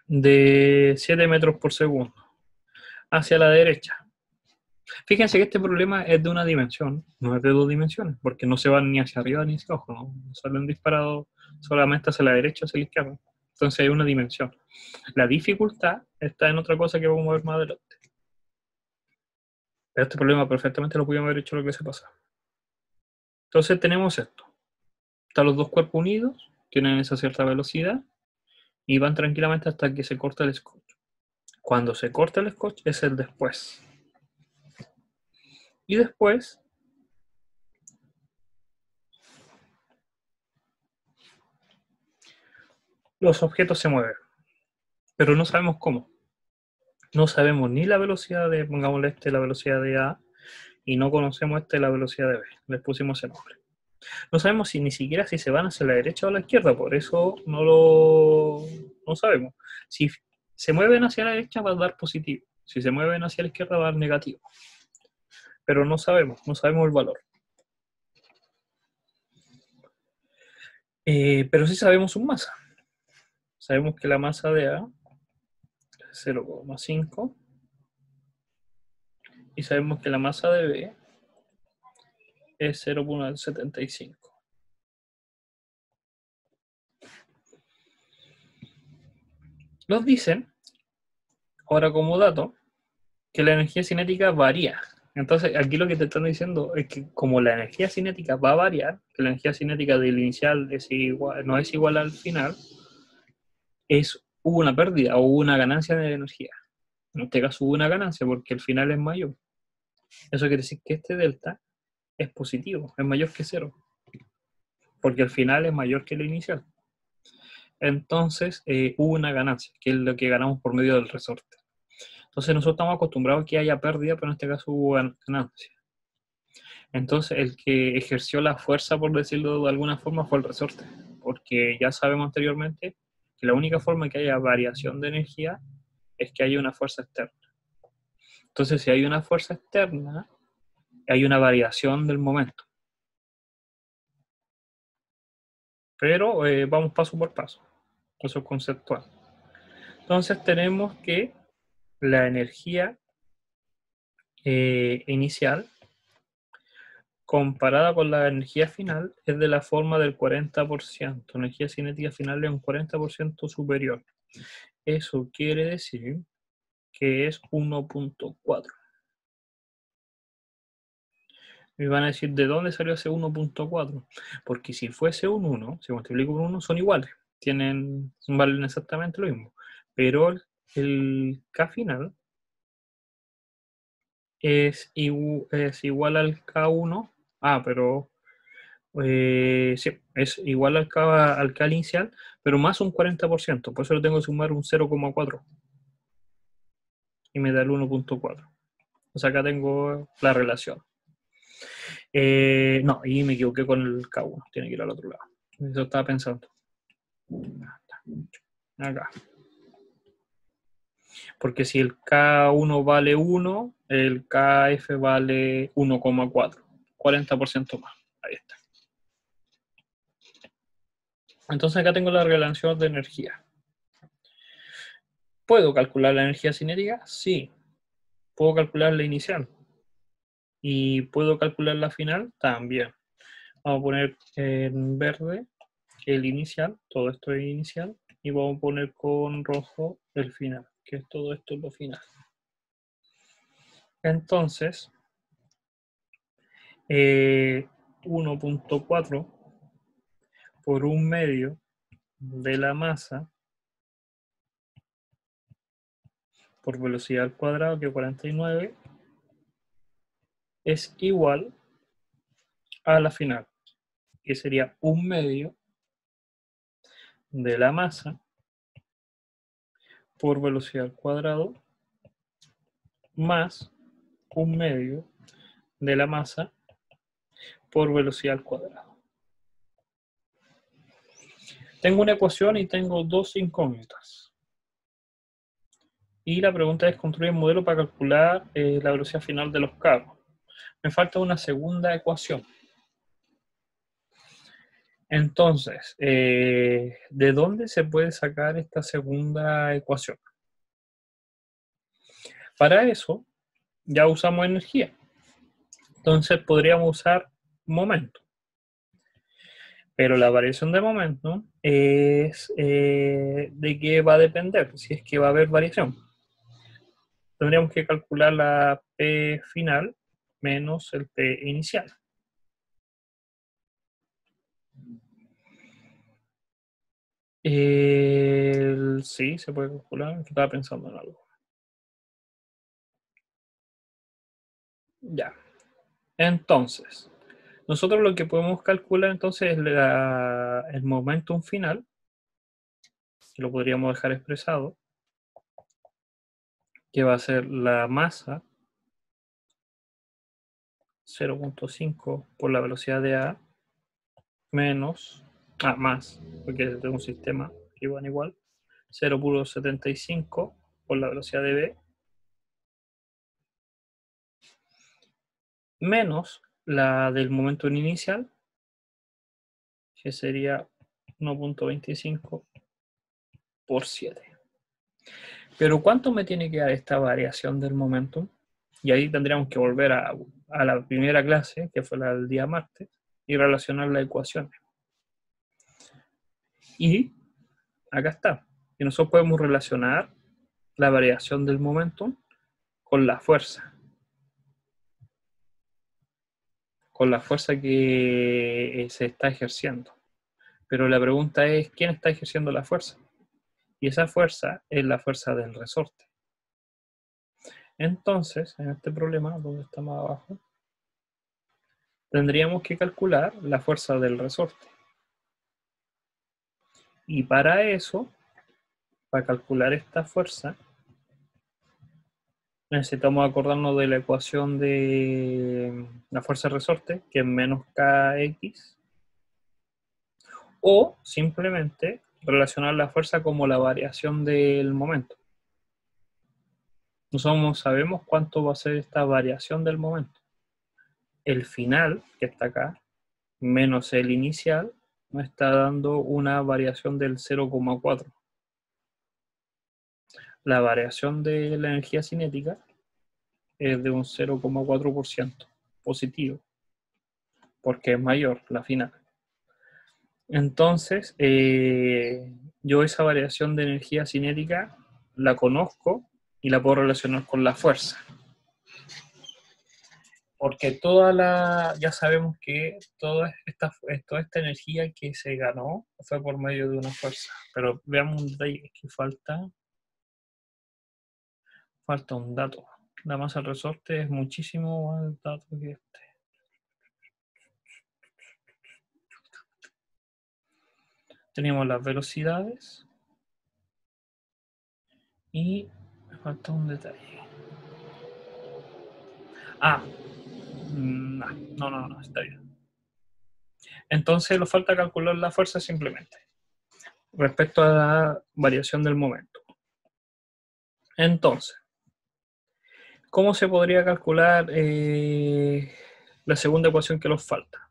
de 7 metros por segundo hacia la derecha. Fíjense que este problema es de una dimensión, no es de dos dimensiones, porque no se van ni hacia arriba ni hacia abajo, no salen disparados solamente hacia la derecha o hacia la izquierda. Entonces hay una dimensión. La dificultad está en otra cosa que vamos a ver más adelante. Pero este problema perfectamente lo pudimos haber hecho la clase pasada. Entonces tenemos esto. Están los dos cuerpos unidos, tienen esa cierta velocidad y van tranquilamente hasta que se corta el scotch. Cuando se corta el scotch es el después. Y después los objetos se mueven, pero no sabemos cómo. No sabemos ni la velocidad de, pongámosle la velocidad de A, y no conocemos la velocidad de B. Les pusimos el nombre. No sabemos ni siquiera si se van hacia la derecha o la izquierda, por eso no sabemos. Si se mueven hacia la derecha va a dar positivo, si se mueven hacia la izquierda va a dar negativo. Pero no sabemos el valor. Pero sí sabemos su masa. Sabemos que la masa de A es 0,5 y sabemos que la masa de B es 0,75. Nos dicen, ahora como dato, que la energía cinética varía. Entonces, aquí lo que te están diciendo es que como la energía cinética va a variar, que la energía cinética del inicial no es igual al final, hubo una pérdida o hubo una ganancia de energía. En este caso hubo una ganancia porque el final es mayor. Eso quiere decir que este delta es positivo, es mayor que cero, porque el final es mayor que el inicial. Entonces hubo una ganancia, que es lo que ganamos por medio del resorte. Entonces nosotros estamos acostumbrados a que haya pérdida, pero en este caso hubo ganancia. Entonces el que ejerció la fuerza, por decirlo de alguna forma, fue el resorte, porque ya sabemos anteriormente que la única forma que haya variación de energía es que haya una fuerza externa. Entonces si hay una fuerza externa, hay una variación del momento. Pero vamos paso por paso, eso es conceptual. Entonces tenemos que la energía inicial comparada con la energía final es de la forma del 40%. La energía cinética final es un 40% superior. Eso quiere decir que es 1.4. Me van a decir, ¿de dónde salió ese 1.4? Porque si fuese un 1, si multiplico por 1, son iguales. Valen exactamente lo mismo. Pero el K final es igual al K1. Pero sí, es igual al K inicial, pero más un 40%. Por eso le tengo que sumar un 0,4. Y me da el 1.4. O sea, acá tengo la relación. No, y me equivoqué con el K1. Tiene que ir al otro lado. Eso estaba pensando. Acá. Porque si el K1 vale 1, el KF vale 1,4. 40% más. Ahí está. Entonces acá tengo la relación de energía. ¿Puedo calcular la energía cinética? Sí. ¿Puedo calcular la inicial? ¿Y puedo calcular la final? También. Vamos a poner en verde el inicial, todo esto es inicial, y vamos a poner con rojo el final, que es todo esto lo final. Entonces, 1.4 por 1/2 de la masa por velocidad al cuadrado, que es 49, es igual a la final, que sería 1/2 de la masa por velocidad al cuadrado más 1/2 de la masa por velocidad al cuadrado. Tengo una ecuación y tengo dos incógnitas. Y la pregunta es construir un modelo para calcular la velocidad final de los carros. Me falta una segunda ecuación. Entonces, ¿de dónde se puede sacar esta segunda ecuación? Para eso, ya usamos energía. Entonces, podríamos usar momento. Pero la variación de momento es de qué va a depender, si es que va a haber variación. Tendríamos que calcular la P final menos el P inicial. Sí, se puede calcular. Estaba pensando en algo. Ya. Entonces, nosotros lo que podemos calcular entonces es el momentum final, que lo podríamos dejar expresado, que va a ser la masa 0.5 por la velocidad de A menos, más, porque es de un sistema que van igual, 0.75 por la velocidad de B, menos la del momento inicial, que sería 1.25 por 7. Pero ¿cuánto me tiene que dar esta variación del momentum? Y ahí tendríamos que volver a la primera clase, que fue la del día martes, y relacionar las ecuaciones. Y acá está. Y nosotros podemos relacionar la variación del momentum con la fuerza. Con la fuerza que se está ejerciendo. Pero la pregunta es, ¿quién está ejerciendo la fuerza? Y esa fuerza es la fuerza del resorte. Entonces, en este problema, donde está más abajo, tendríamos que calcular la fuerza del resorte. Y para eso, para calcular esta fuerza, necesitamos acordarnos de la ecuación de la fuerza de resorte, que es menos kx, o simplemente relacionar la fuerza como la variación del momento. Nosotros sabemos cuánto va a ser esta variación del momento. El final, que está acá, menos el inicial, nos está dando una variación del 0,4. La variación de la energía cinética es de un 0,4% positivo, porque es mayor la final. Entonces, yo esa variación de energía cinética la conozco y la puedo relacionar con la fuerza. Porque ya sabemos que toda esta energía que se ganó fue por medio de una fuerza. Pero veamos un detalle, que falta un dato. La masa del resorte es muchísimo más dato que este. Tenemos las velocidades y me falta un detalle. No, está bien. Entonces nos falta calcular la fuerza simplemente respecto a la variación del momento. Entonces, ¿cómo se podría calcular la segunda ecuación que nos falta?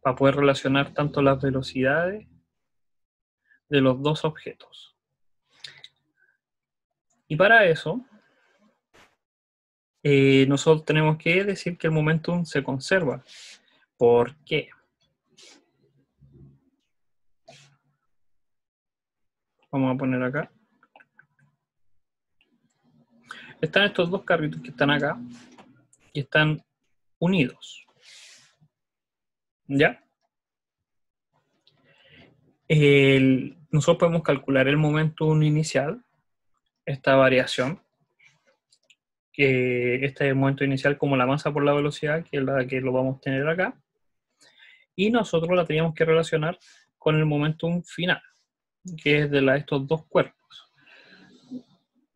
Para poder relacionar tanto las velocidades de los dos objetos. Y para eso, nosotros tenemos que decir que el momentum se conserva. ¿Por qué? Vamos a poner acá. Están estos dos carritos que están acá y están unidos. ¿Ya? Nosotros podemos calcular el momentum inicial, esta variación, que este es el momento inicial como la masa por la velocidad, que es la que lo vamos a tener acá, y nosotros la teníamos que relacionar con el momentum final, que es de estos dos cuerpos.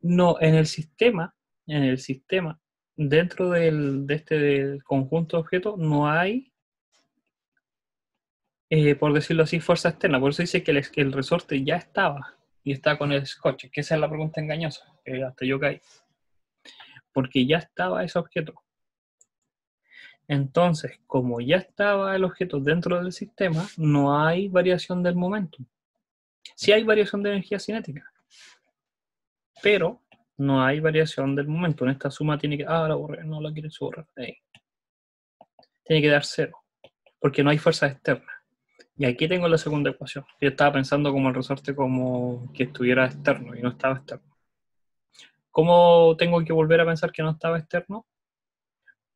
No, en el sistema, dentro de este conjunto de objetos, no hay, por decirlo así, fuerza externa. Por eso dice que el resorte ya estaba, y está con el scotch, que esa es la pregunta engañosa, que hasta yo caí. Porque ya estaba ese objeto. Entonces, como ya estaba el objeto dentro del sistema, no hay variación del momento. Sí hay variación de energía cinética, pero no hay variación del momento. En esta suma tiene que... la borré, no la quiero borrar. Ahí. Tiene que dar 0, porque no hay fuerza externa. Y aquí tengo la segunda ecuación. Yo estaba pensando como el resorte como que estuviera externo y no estaba externo. ¿Cómo tengo que volver a pensar que no estaba externo?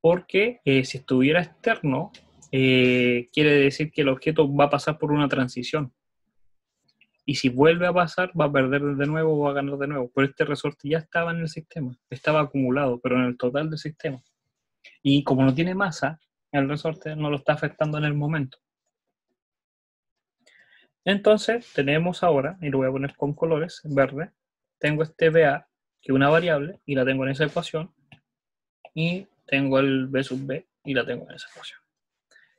Porque si estuviera externo, quiere decir que el objeto va a pasar por una transición. Y si vuelve a pasar, va a perder de nuevo o va a ganar de nuevo. Pero este resorte ya estaba en el sistema, estaba acumulado, pero en el total del sistema. Y como no tiene masa, el resorte no lo está afectando en el momento. Entonces, tenemos ahora, y lo voy a poner con colores, verde, tengo este VA, que es una variable, y la tengo en esa ecuación, y tengo el B sub B, y la tengo en esa ecuación.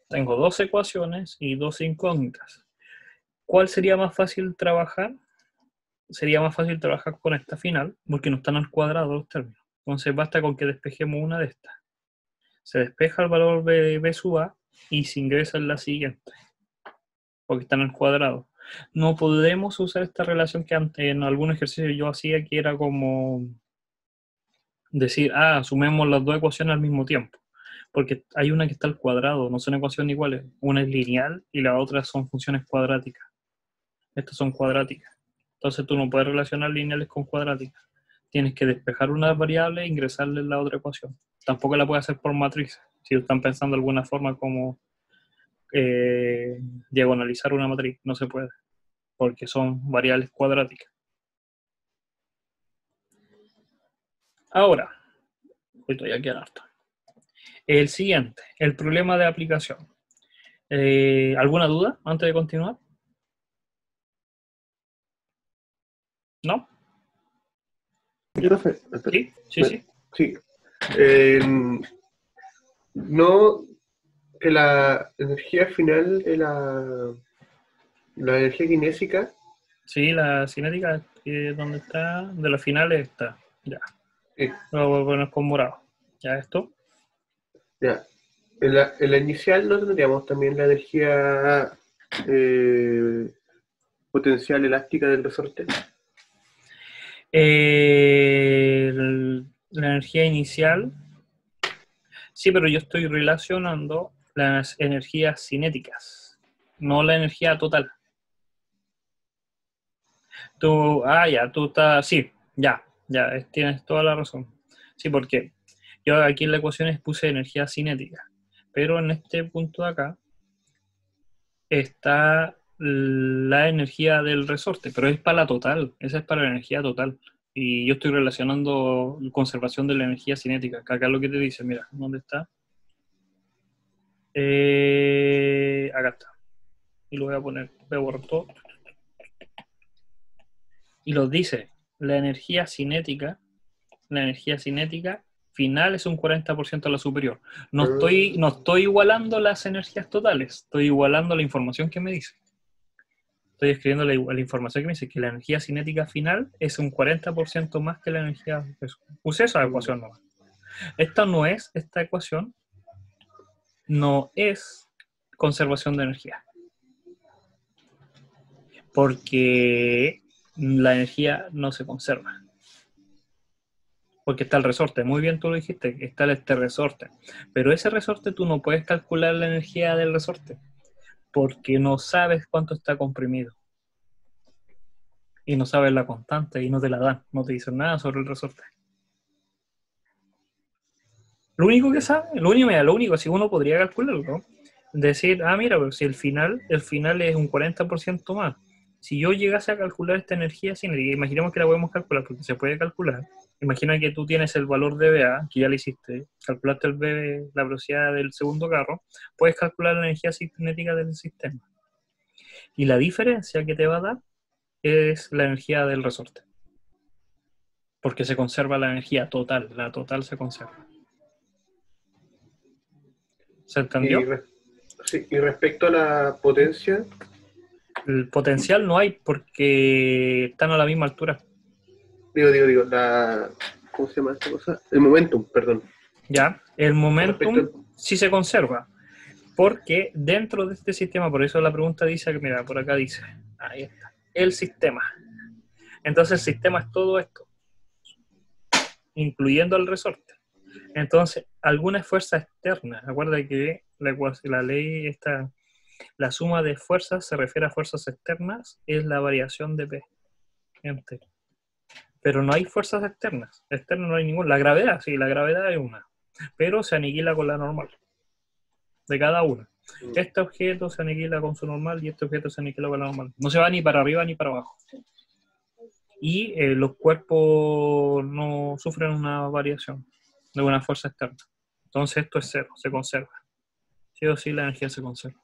Tengo dos ecuaciones y dos incógnitas. ¿Cuál sería más fácil trabajar? Sería más fácil trabajar con esta final, porque no están al cuadrado los términos. Entonces basta con que despejemos una de estas. Se despeja el valor de B sub A y se ingresa en la siguiente, porque están al cuadrado. No podemos usar esta relación que antes en algún ejercicio yo hacía, que era como decir, sumemos las dos ecuaciones al mismo tiempo. Porque hay una que está al cuadrado, no son ecuaciones iguales. Una es lineal y la otra son funciones cuadráticas. Estas son cuadráticas. Entonces tú no puedes relacionar lineales con cuadráticas. Tienes que despejar una variable e ingresarle en la otra ecuación. Tampoco la puedes hacer por matriz. Si están pensando de alguna forma como diagonalizar una matriz, no se puede. Porque son variables cuadráticas. Ahora, estoy aquí en harto. El siguiente, el problema de aplicación. ¿Alguna duda antes de continuar? ¿No? Profe, Sí. Sí. No, que la energía final de la energía cinética, Sí, la cinética, donde está, de los finales está. Ya. sí, Lo voy a poner con morado. Ya esto. ya. En la inicial no tendríamos también la energía eh, potencial elástica del resorte. La energía inicial. Sí, pero yo estoy relacionando las energías cinéticas, no la energía total. Ya, tú estás, sí, ya, tienes toda la razón. Sí, porque yo aquí en la ecuación puse energía cinética, pero en este punto de acá está la energía del resorte, pero es para la total, esa es para la energía total. Y yo estoy relacionando conservación de la energía cinética, que acá es lo que te dice, mira, ¿dónde está? Acá está. Y lo voy a poner, voy a borrar todo. Y los dice, la energía cinética final es un 40% a la superior. No estoy igualando las energías totales, estoy igualando la información que me dice. Estoy escribiendo la información que me dice que la energía cinética final es un 40% más que la energía. Puse esa ecuación nomás. Esta ecuación no es conservación de energía. Porque la energía no se conserva. Porque está el resorte, muy bien tú lo dijiste, está este resorte. Pero ese resorte tú no puedes calcular la energía del resorte, porque no sabes cuánto está comprimido. Y no sabes la constante y no te la dan, no te dicen nada sobre el resorte. Lo único que sabe, lo único, si uno podría calcularlo, ¿no? Decir, mira, pero si el final es un 40% más. Si yo llegase a calcular esta energía cinética, imaginemos que la podemos calcular, porque se puede calcular. Imagina que tú tienes el valor de BA, que ya lo hiciste, calculaste la velocidad del segundo carro, puedes calcular la energía cinética del sistema. Y la diferencia que te va a dar es la energía del resorte. Porque se conserva la energía total, la total se conserva. ¿Se Y, entendió? sí, y respecto a la potencia, El potencial no hay porque están a la misma altura. digo, ¿cómo se llama esta cosa? El momentum, perdón. Ya, el momentum Respecto sí se conserva, porque dentro de este sistema, por eso la pregunta dice que, mira, por acá dice, ahí está, el sistema. Entonces el sistema es todo esto, incluyendo el resorte. Entonces, alguna fuerza externa, acuerda que la ley está, la suma de fuerzas se refiere a fuerzas externas, es la variación de P. Gente. Pero no hay fuerzas externas no hay ninguna. La gravedad, sí, la gravedad es una, pero se aniquila con la normal de cada una. Este objeto se aniquila con su normal y este objeto se aniquila con la normal. No se va ni para arriba ni para abajo. Y los cuerpos no sufren una variación de una fuerza externa. Entonces esto es cero, se conserva. Sí o sí la energía se conserva.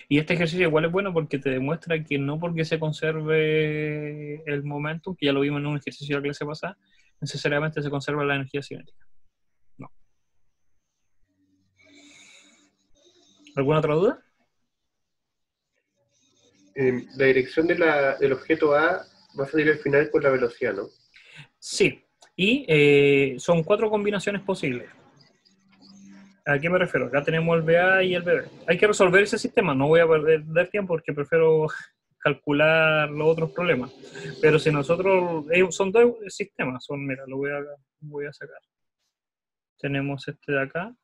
Y este ejercicio igual es bueno porque te demuestra que no porque se conserve el momentum, que ya lo vimos en un ejercicio de la clase pasada, necesariamente se conserva la energía cinética. No. ¿Alguna otra duda? la dirección del objeto A va a salir al final con la velocidad, ¿no? Sí. Y son 4 combinaciones posibles. ¿A qué me refiero? Acá tenemos el BA y el BB. Hay que resolver ese sistema. No voy a perder tiempo porque prefiero calcular los otros problemas. Pero si nosotros... son 2 sistemas. Mira, lo voy a sacar. Tenemos este de acá.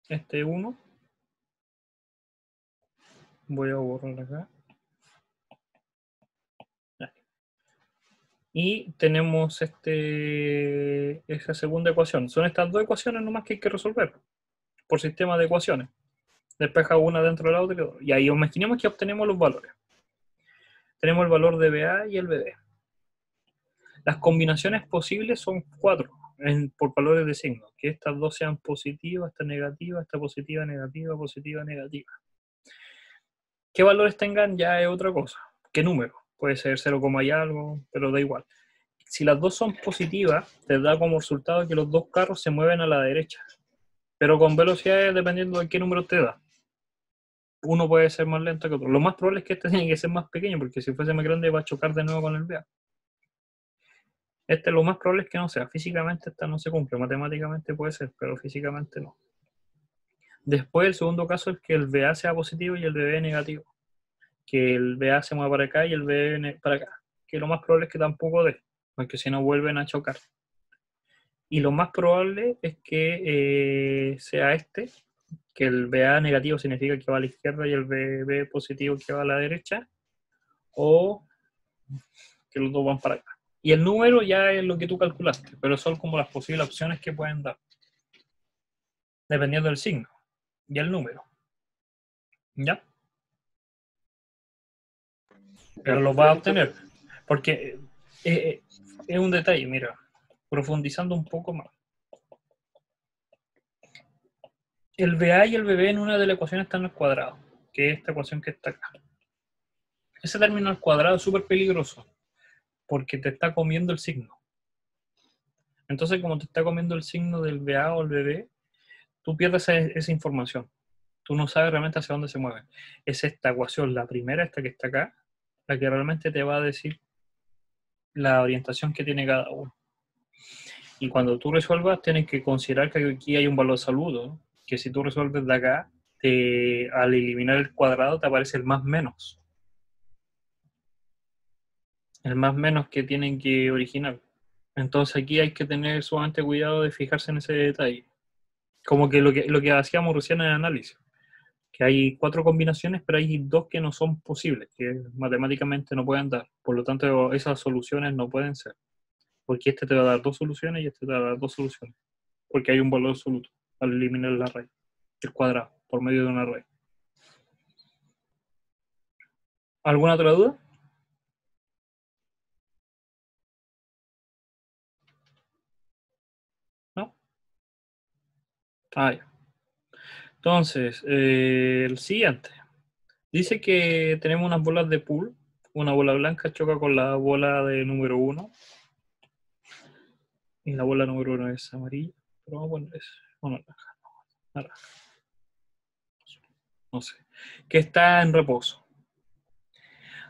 Este 1. Voy a borrar acá. Y tenemos esa segunda ecuación. Son estas 2 ecuaciones nomás que hay que resolver por sistema de ecuaciones. Despeja una dentro de la otra y ahí imaginemos que obtenemos los valores. Tenemos el valor de BA y el BB. Las combinaciones posibles son 4 por valores de signo. Que estas 2 sean positivas, esta negativa, esta positiva, negativa, positiva, negativa. ¿Qué valores tengan? Ya es otra cosa. ¿Qué número? Puede ser 0, y algo, pero da igual. si las dos son positivas, te da como resultado que los dos carros se mueven a la derecha, pero con velocidades dependiendo de qué número te da. Uno puede ser más lento que otro. Lo más probable es que este tiene que ser más pequeño, porque si fuese más grande va a chocar de nuevo con el VA. Este lo más probable es que no sea. Físicamente esta no se cumple, matemáticamente puede ser, pero físicamente no. Después el segundo caso es que el VA sea positivo y el VB negativo. Que el VA se mueva para acá y el VB para acá. Que lo más probable es que tampoco dé, porque si no vuelven a chocar. Y lo más probable es que sea este, que el VA negativo significa que va a la izquierda y el VB positivo que va a la derecha, o que los dos van para acá. Y el número ya es lo que tú calculaste, pero son como las posibles opciones que pueden dar, dependiendo del signo y el número. ¿Ya? Pero los vas a obtener, porque es un detalle, mira, profundizando un poco más. El VA y el BB en una de las ecuaciones están al cuadrado, que es esta ecuación que está acá. Ese término al cuadrado es súper peligroso, porque te está comiendo el signo. Entonces, como te está comiendo el signo del VA o el BB, tú pierdes esa información. Tú no sabes realmente hacia dónde se mueven. Es esta ecuación, la primera, esta que está acá, la que realmente te va a decir la orientación que tiene cada uno. Y cuando tú resuelvas, tienes que considerar que aquí hay un valor absoluto, que si tú resuelves de acá, al eliminar el cuadrado te aparece el más menos. El más menos que tienen que originar. Entonces aquí hay que tener sumamente cuidado de fijarse en ese detalle. Como que lo que hacíamos recién en el análisis. Que hay 4 combinaciones, pero hay 2 que no son posibles, que matemáticamente no pueden dar. Por lo tanto, esas soluciones no pueden ser. Porque este te va a dar 2 soluciones y este te va a dar 2 soluciones. Porque hay un valor absoluto al eliminar la raíz, el cuadrado, por medio de una raíz. ¿Alguna otra duda? ¿No? Ah, ya. Entonces, el siguiente. Dice que tenemos unas bolas de pool. Una bola blanca choca con la bola de número 1. Y la bola número 1 es amarilla. Pero vamos a poner eso. O naranja. No sé. Que está en reposo.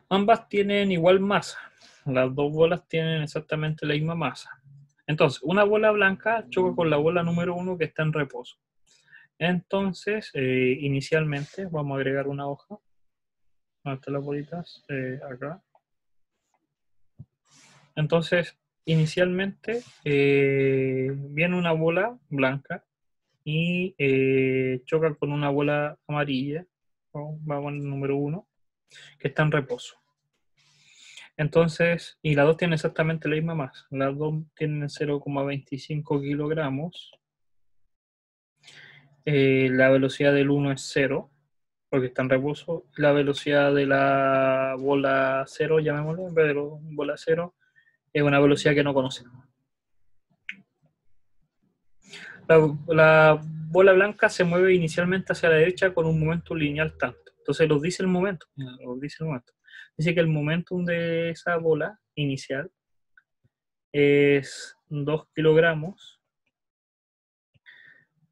Ambas tienen igual masa. Las dos bolas tienen exactamente la misma masa. Entonces, una bola blanca choca con la bola número 1 que está en reposo. Entonces, inicialmente, vamos a agregar una hoja. ¿Dónde están las bolitas? Acá. Entonces, inicialmente, viene una bola blanca y choca con una bola amarilla, vamos al número 1, que está en reposo. Entonces, y las dos tienen exactamente la misma masa. Las dos tienen 0,25 kilogramos. La velocidad del 1 es 0, porque está en reposo. La velocidad de la bola 0, llamémoslo, en vez de la bola 0, es una velocidad que no conocemos. La bola blanca se mueve inicialmente hacia la derecha con un momento lineal tanto. Entonces los dice el momento. Dice que el momentum de esa bola inicial es 2 kilogramos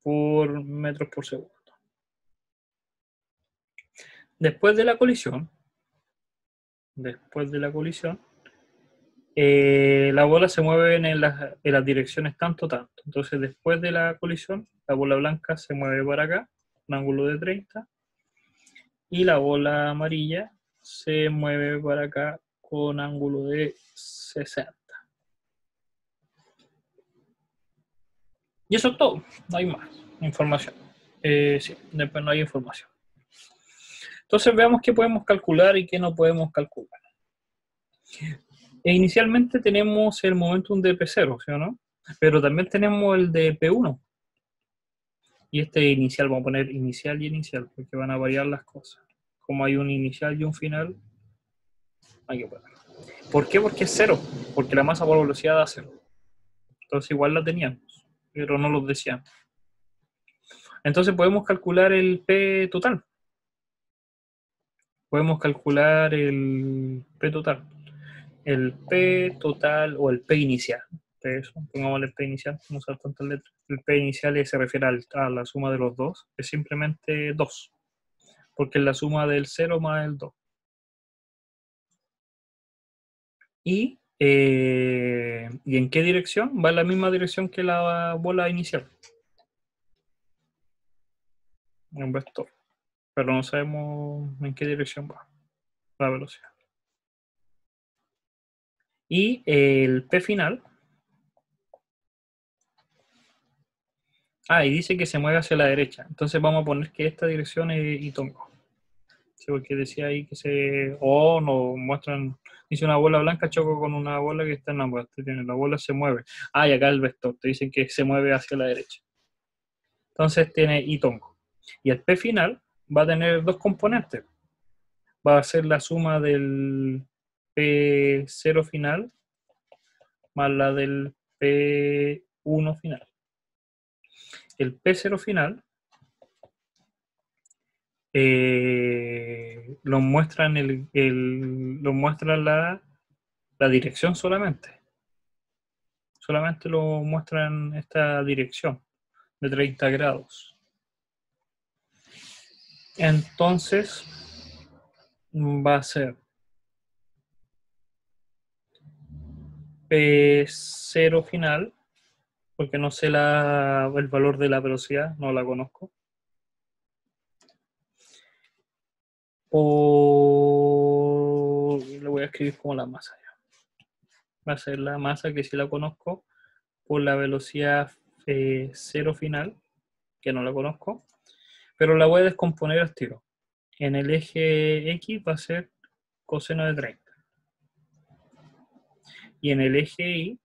por metros por segundo. Después de la colisión, la bola se mueve en las direcciones tanto. Entonces, después de la colisión, la bola blanca se mueve para acá, un ángulo de 30, y la bola amarilla se mueve para acá con ángulo de 60. Y eso es todo, no hay más información. Sí, después no hay información. Entonces veamos qué podemos calcular y qué no podemos calcular. Inicialmente tenemos el momentum de P0, ¿sí o no? Pero también tenemos el de P1. Y este inicial, vamos a poner inicial y inicial, porque van a variar las cosas. Como hay un inicial y un final, hay que ponerlo. ¿Por qué? Porque es 0. Porque la masa por velocidad da 0. Entonces igual la teníamos, pero no los decían. Entonces podemos calcular el P total. Podemos calcular el P total. el P total o el P inicial. Eso, pongámosle el P inicial, no usar tantas letras. El P inicial se refiere a la suma de los dos, es simplemente 2, porque es la suma del 0 más el 2. ¿Y en qué dirección? Va en la misma dirección que la bola inicial. Un vector. Pero no sabemos en qué dirección va la velocidad. Y el P final. Y dice que se mueve hacia la derecha. Entonces vamos a poner que esta dirección es Itongo. Sí, porque decía ahí que nos muestran, dice una bola blanca choco con una bola que está en la vuelta. La bola se mueve. Y acá el vector, te dicen que se mueve hacia la derecha. Entonces tiene Itongo. Y el P final va a tener dos componentes. Va a ser la suma del P0 final más la del P1 final. El P0 final nos muestran la dirección solamente. Solamente lo muestran esta dirección de 30 grados. Entonces va a ser P0 final, porque no sé el valor de la velocidad, no la conozco. Le voy a escribir como la masa ya. Va a ser la masa, que sí la conozco, por la velocidad 0 final, que no la conozco, pero la voy a descomponer al tiro. En el eje X va a ser coseno de 30. Y en el eje Y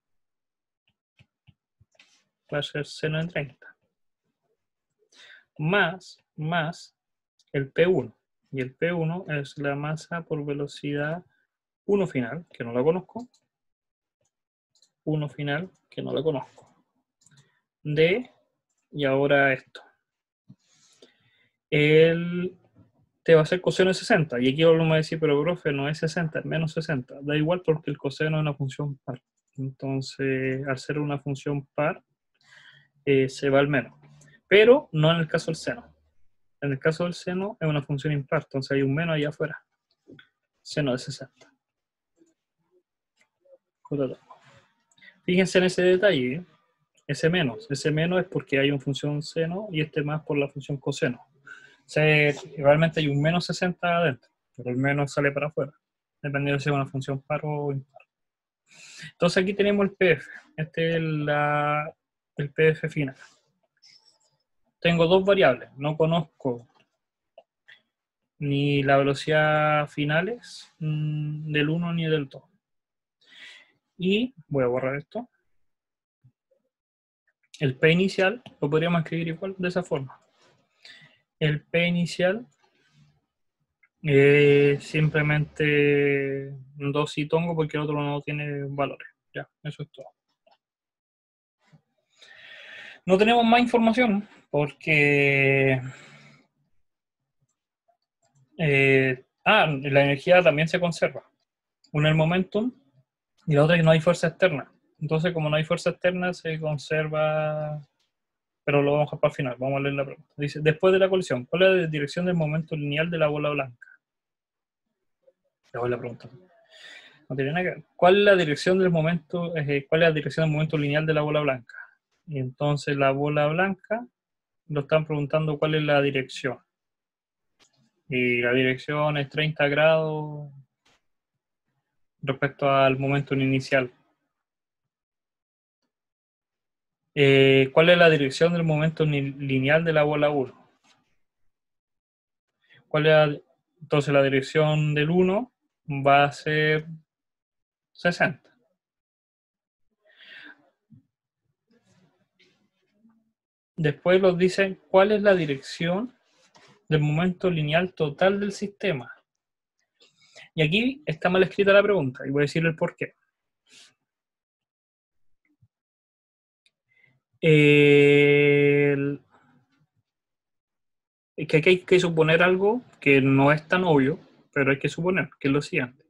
va a ser seno de 30. Más el P1. Y el P1 es la masa por velocidad 1 final, que no la conozco. 1 final, que no la conozco. Y ahora esto. Te va a ser coseno de 60. Y aquí vamos a decir, pero profe, no es 60, es menos 60. Da igual porque el coseno es una función par. Entonces, al ser una función par, se va al menos. Pero no en el caso del seno. En el caso del seno es una función impar, entonces hay un menos allá afuera. Seno de 60. Fíjense en ese detalle, ¿eh? Ese menos es porque hay una función seno y este más por la función coseno. O sea, realmente hay un menos 60 adentro, pero el menos sale para afuera, dependiendo si es una función par o impar. Entonces aquí tenemos el PF. Este es el PF final. Tengo dos variables. No conozco ni la velocidad finales del 1 ni del 2. Y voy a borrar esto. El P inicial lo podríamos escribir igual de esa forma. El P inicial simplemente 2 y tongo porque el otro no tiene valores. Ya, eso es todo. No tenemos más información porque la energía también se conserva. Una el momentum y la otra es que no hay fuerza externa. Entonces, como no hay fuerza externa, se conserva, pero lo vamos a dejar para el final. Vamos a leer la pregunta. Dice, después de la colisión, ¿cuál es la dirección del momento lineal de la bola blanca? La pregunta. No tiene nada que ver. ¿Cuál es la dirección del momento, cuál es la dirección del momento lineal de la bola blanca? Y entonces la bola blanca, lo están preguntando cuál es la dirección. Y la dirección es 30 grados respecto al momento inicial. ¿Cuál es la dirección del momento lineal de la bola 1? Entonces la dirección del 1 va a ser 60. Después nos dicen cuál es la dirección del momento lineal total del sistema. Y aquí está mal escrita la pregunta y voy a decir el por qué. Es que aquí hay que suponer algo que no es tan obvio, pero hay que suponer que es lo siguiente.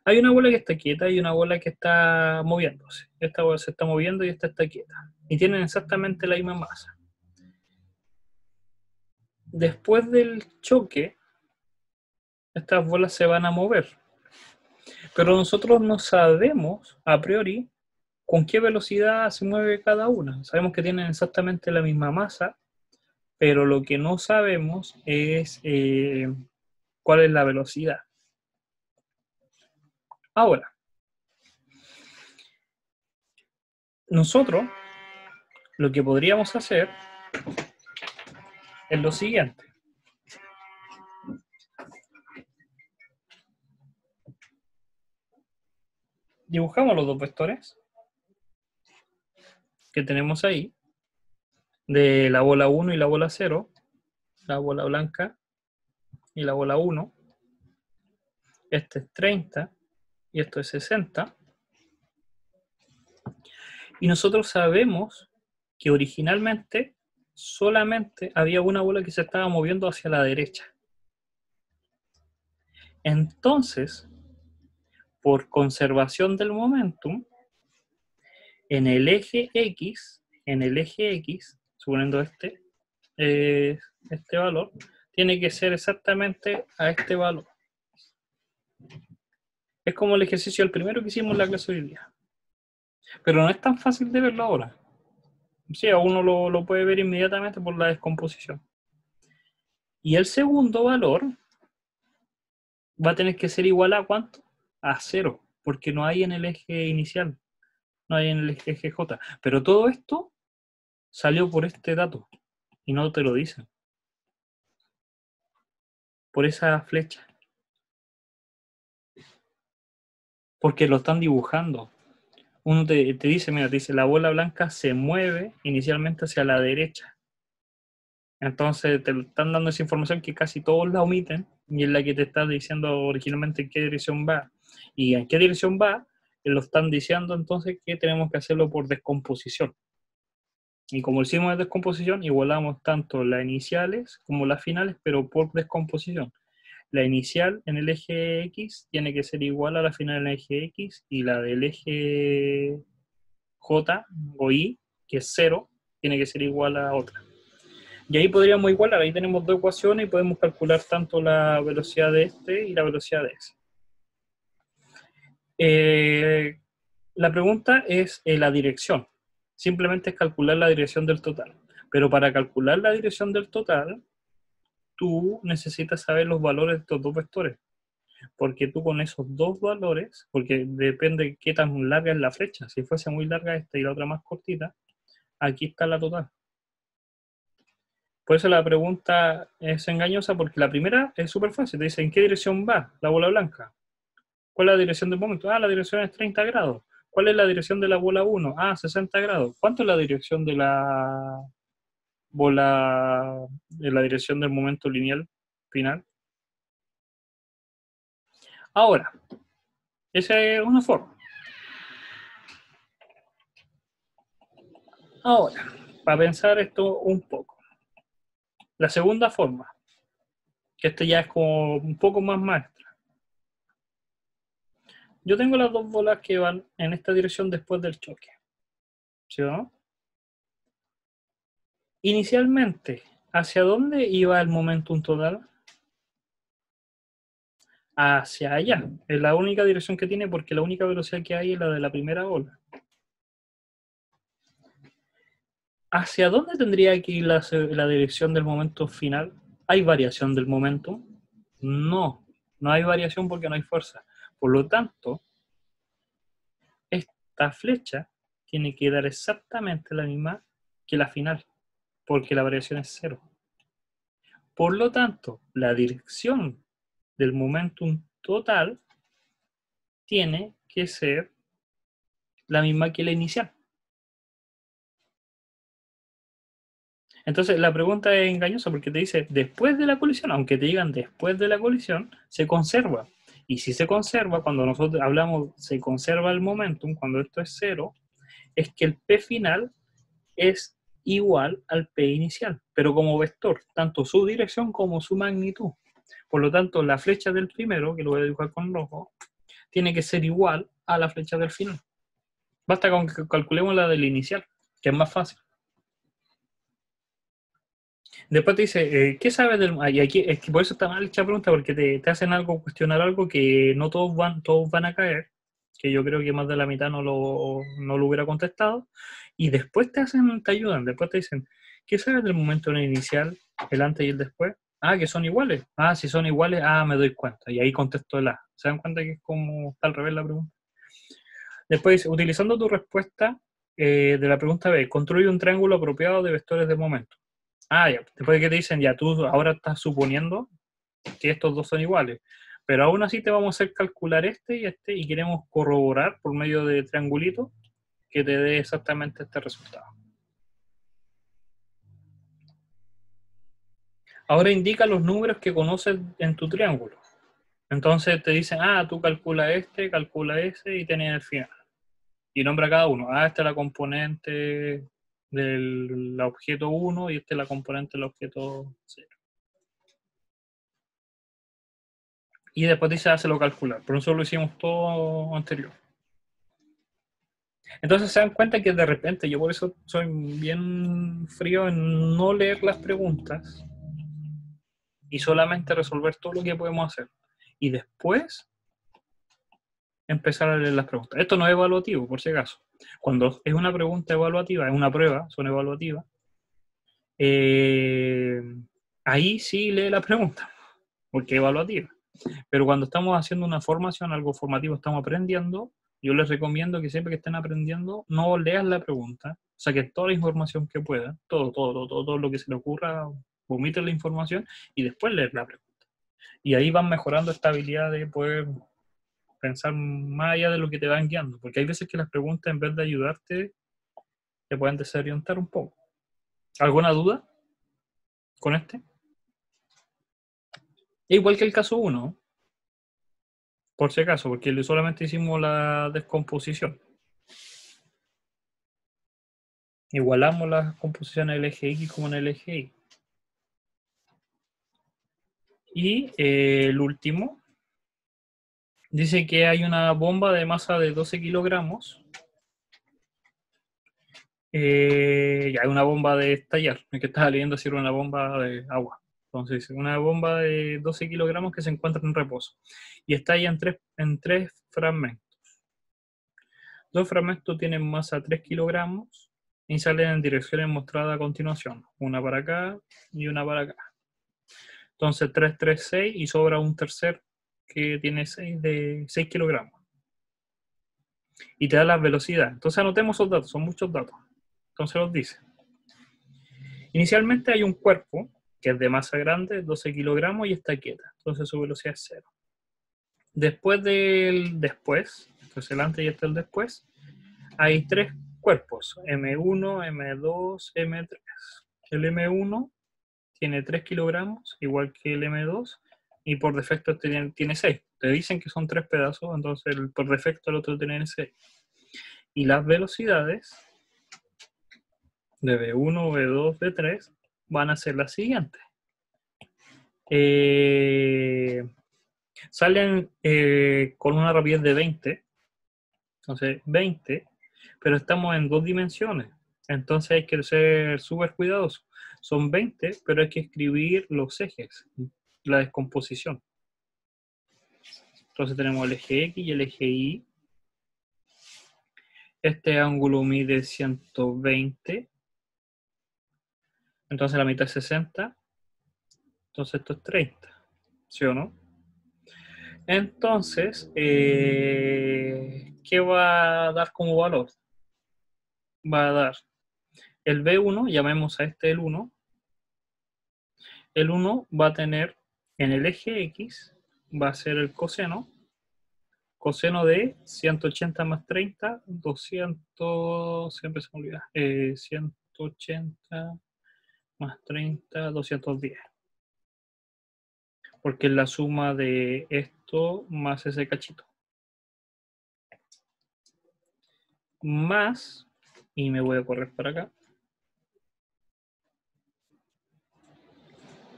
Hay una bola que está quieta y una bola que está moviéndose. Esta bola se está moviendo y esta está quieta. Y tienen exactamente la misma masa. Después del choque, estas bolas se van a mover. Pero nosotros no sabemos a priori con qué velocidad se mueve cada una. Sabemos que tienen exactamente la misma masa, pero lo que no sabemos es cuál es la velocidad. Ahora, nosotros lo que podríamos hacer es lo siguiente. Dibujamos los dos vectores que tenemos ahí, de la bola 1 y la bola 0, la bola blanca y la bola 1. Este es 30 y esto es 60. Y nosotros sabemos que originalmente solamente había una bola que se estaba moviendo hacia la derecha. Entonces, por conservación del momentum, en el eje X, suponiendo este valor, tiene que ser exactamente a este valor. Es como el ejercicio del primero que hicimos en la clase de hoy día. Pero no es tan fácil de verlo ahora. Sí, a uno lo puede ver inmediatamente por la descomposición. Y el segundo valor va a tener que ser igual a ¿cuánto? A 0, porque no hay en el eje inicial, no hay en el eje J. Pero todo esto salió por este dato y no te lo dicen. Por esa flecha. Porque lo están dibujando. Uno te dice, mira, te dice, la bola blanca se mueve inicialmente hacia la derecha. Entonces te están dando esa información que casi todos la omiten y es la que te está diciendo originalmente en qué dirección va. Y en qué dirección va, lo están diciendo entonces que tenemos que hacerlo por descomposición. Y como hicimos de descomposición, igualamos tanto las iniciales como las finales, pero por descomposición. La inicial en el eje X tiene que ser igual a la final en el eje X y la del eje J o Y, que es 0, tiene que ser igual a otra. Y ahí podríamos igualar, ahí tenemos dos ecuaciones y podemos calcular tanto la velocidad de este y la velocidad de ese. La pregunta es la dirección. Simplemente es calcular la dirección del total. Pero para calcular la dirección del total, tú necesitas saber los valores de estos dos vectores. Porque tú con esos dos valores, porque depende de qué tan larga es la flecha, si fuese muy larga esta y la otra más cortita, aquí está la total. Por eso la pregunta es engañosa, porque la primera es súper fácil. Te dice, ¿en qué dirección va la bola blanca? ¿Cuál es la dirección del momento? Ah, la dirección es 30 grados. ¿Cuál es la dirección de la bola 1? Ah, 60 grados. ¿Cuánto es la dirección de la bola, de la dirección del momento lineal final? Ahora, esa es una forma. Ahora, para pensar esto un poco. La segunda forma, que este ya es como un poco más maestra. Yo tengo las dos bolas que van en esta dirección después del choque. ¿Sí o no? Inicialmente, ¿hacia dónde iba el momentum total? Hacia allá. Es la única dirección que tiene porque la única velocidad que hay es la de la primera ola. ¿Hacia dónde tendría que ir la dirección del momento final? ¿Hay variación del momento? No, no hay variación porque no hay fuerza. Por lo tanto, esta flecha tiene que dar exactamente la misma que la final, porque la variación es 0. Por lo tanto, la dirección del momentum total tiene que ser la misma que la inicial. Entonces la pregunta es engañosa porque te dice después de la colisión, aunque te digan después de la colisión, se conserva. Y si se conserva, cuando nosotros hablamos se conserva el momentum, cuando esto es 0, es que el P final es igual al P inicial, pero como vector, tanto su dirección como su magnitud. Por lo tanto, la flecha del primero, que lo voy a dibujar con rojo, tiene que ser igual a la flecha del final. Basta con que calculemos la del inicial, que es más fácil. Después te dice, ¿qué sabes del...? Y aquí, es que por eso está mal esta pregunta, porque te hacen algo, cuestionar algo que no todos van a caer, que yo creo que más de la mitad no lo hubiera contestado, y después te ayudan, después te dicen, ¿qué sabes del momento en el inicial, el antes y el después? Ah, que son iguales. Ah, si son iguales, me doy cuenta. Y ahí contesto el A. ¿Se dan cuenta que es como está al revés la pregunta? Después dice, utilizando tu respuesta de la pregunta B, construye un triángulo apropiado de vectores de momento. Ya. Después de que te dicen, ya tú ahora estás suponiendo que estos dos son iguales, pero aún así te vamos a hacer calcular este, y queremos corroborar por medio de triangulito que te dé exactamente este resultado. Ahora indica los números que conoces en tu triángulo. Entonces te dicen, tú calcula calcula ese y tenés el final. Y nombra cada uno. Esta es la componente del objeto 1 y esta es la componente del objeto 0. Y después dice, hácelo calcular. Por eso lo hicimos todo anterior. Entonces se dan cuenta que de repente, yo por eso soy bien frío en no leer las preguntas y solamente resolver todo lo que podemos hacer. Y después empezar a leer las preguntas. Esto no es evaluativo, por si acaso. Cuando es una pregunta evaluativa, es una prueba, son evaluativas, ahí sí lee la pregunta, porque es evaluativa. Pero cuando estamos haciendo una formación, algo formativo, estamos aprendiendo, yo les recomiendo que siempre que estén aprendiendo, no lean la pregunta, saquen toda la información que puedan, todo lo que se les ocurra, vomiten la información y después leer la pregunta. Y ahí van mejorando esta habilidad de poder pensar más allá de lo que te van guiando, porque hay veces que las preguntas, en vez de ayudarte, te pueden desorientar un poco. ¿Alguna duda con este? Igual que el caso 1, por si acaso, porque solamente hicimos la descomposición. Igualamos las composiciones del eje X como en el eje Y. Y el último dice que hay una bomba de masa de 12 kilogramos. Hay una bomba de estallar. El que estaba leyendo si era una bomba de agua. Entonces, una bomba de 12 kilogramos que se encuentra en reposo. Y estalla en tres fragmentos. Dos fragmentos tienen masa 3 kilogramos y salen en direcciones mostradas a continuación. Una para acá y una para acá. Entonces 3, 3, 6 y sobra un tercer que tiene 6 kilogramos. Y te da las velocidades. Entonces anotemos esos datos, son muchos datos. Entonces los dice. Inicialmente hay un cuerpo que es de masa grande, 12 kilogramos y está quieta. Entonces su velocidad es 0. Después del después, entonces el antes y este el después, hay tres cuerpos, M1, M2, M3. El M1 tiene 3 kilogramos, igual que el M2, y por defecto tiene 6. Te dicen que son 3 pedazos, entonces por defecto el otro tiene 6. Y las velocidades de V1, V2, V3 van a ser las siguientes. Salen con una rapidez de 20, entonces 20, pero estamos en 2 dimensiones, entonces hay que ser súper cuidadosos. Son 20, pero hay que escribir los ejes, la descomposición. Entonces tenemos el eje X y el eje Y. Este ángulo mide 120. Entonces la mitad es 60. Entonces esto es 30. ¿Sí o no? Entonces, ¿qué va a dar como valor? Va a dar el B1, llamemos a este el 1. El 1 va a tener en el eje X, va a ser el coseno de 180 más 30, 200, siempre se me olvida, 180 más 30, 210. Porque es la suma de esto más ese cachito. Más, y me voy a correr para acá.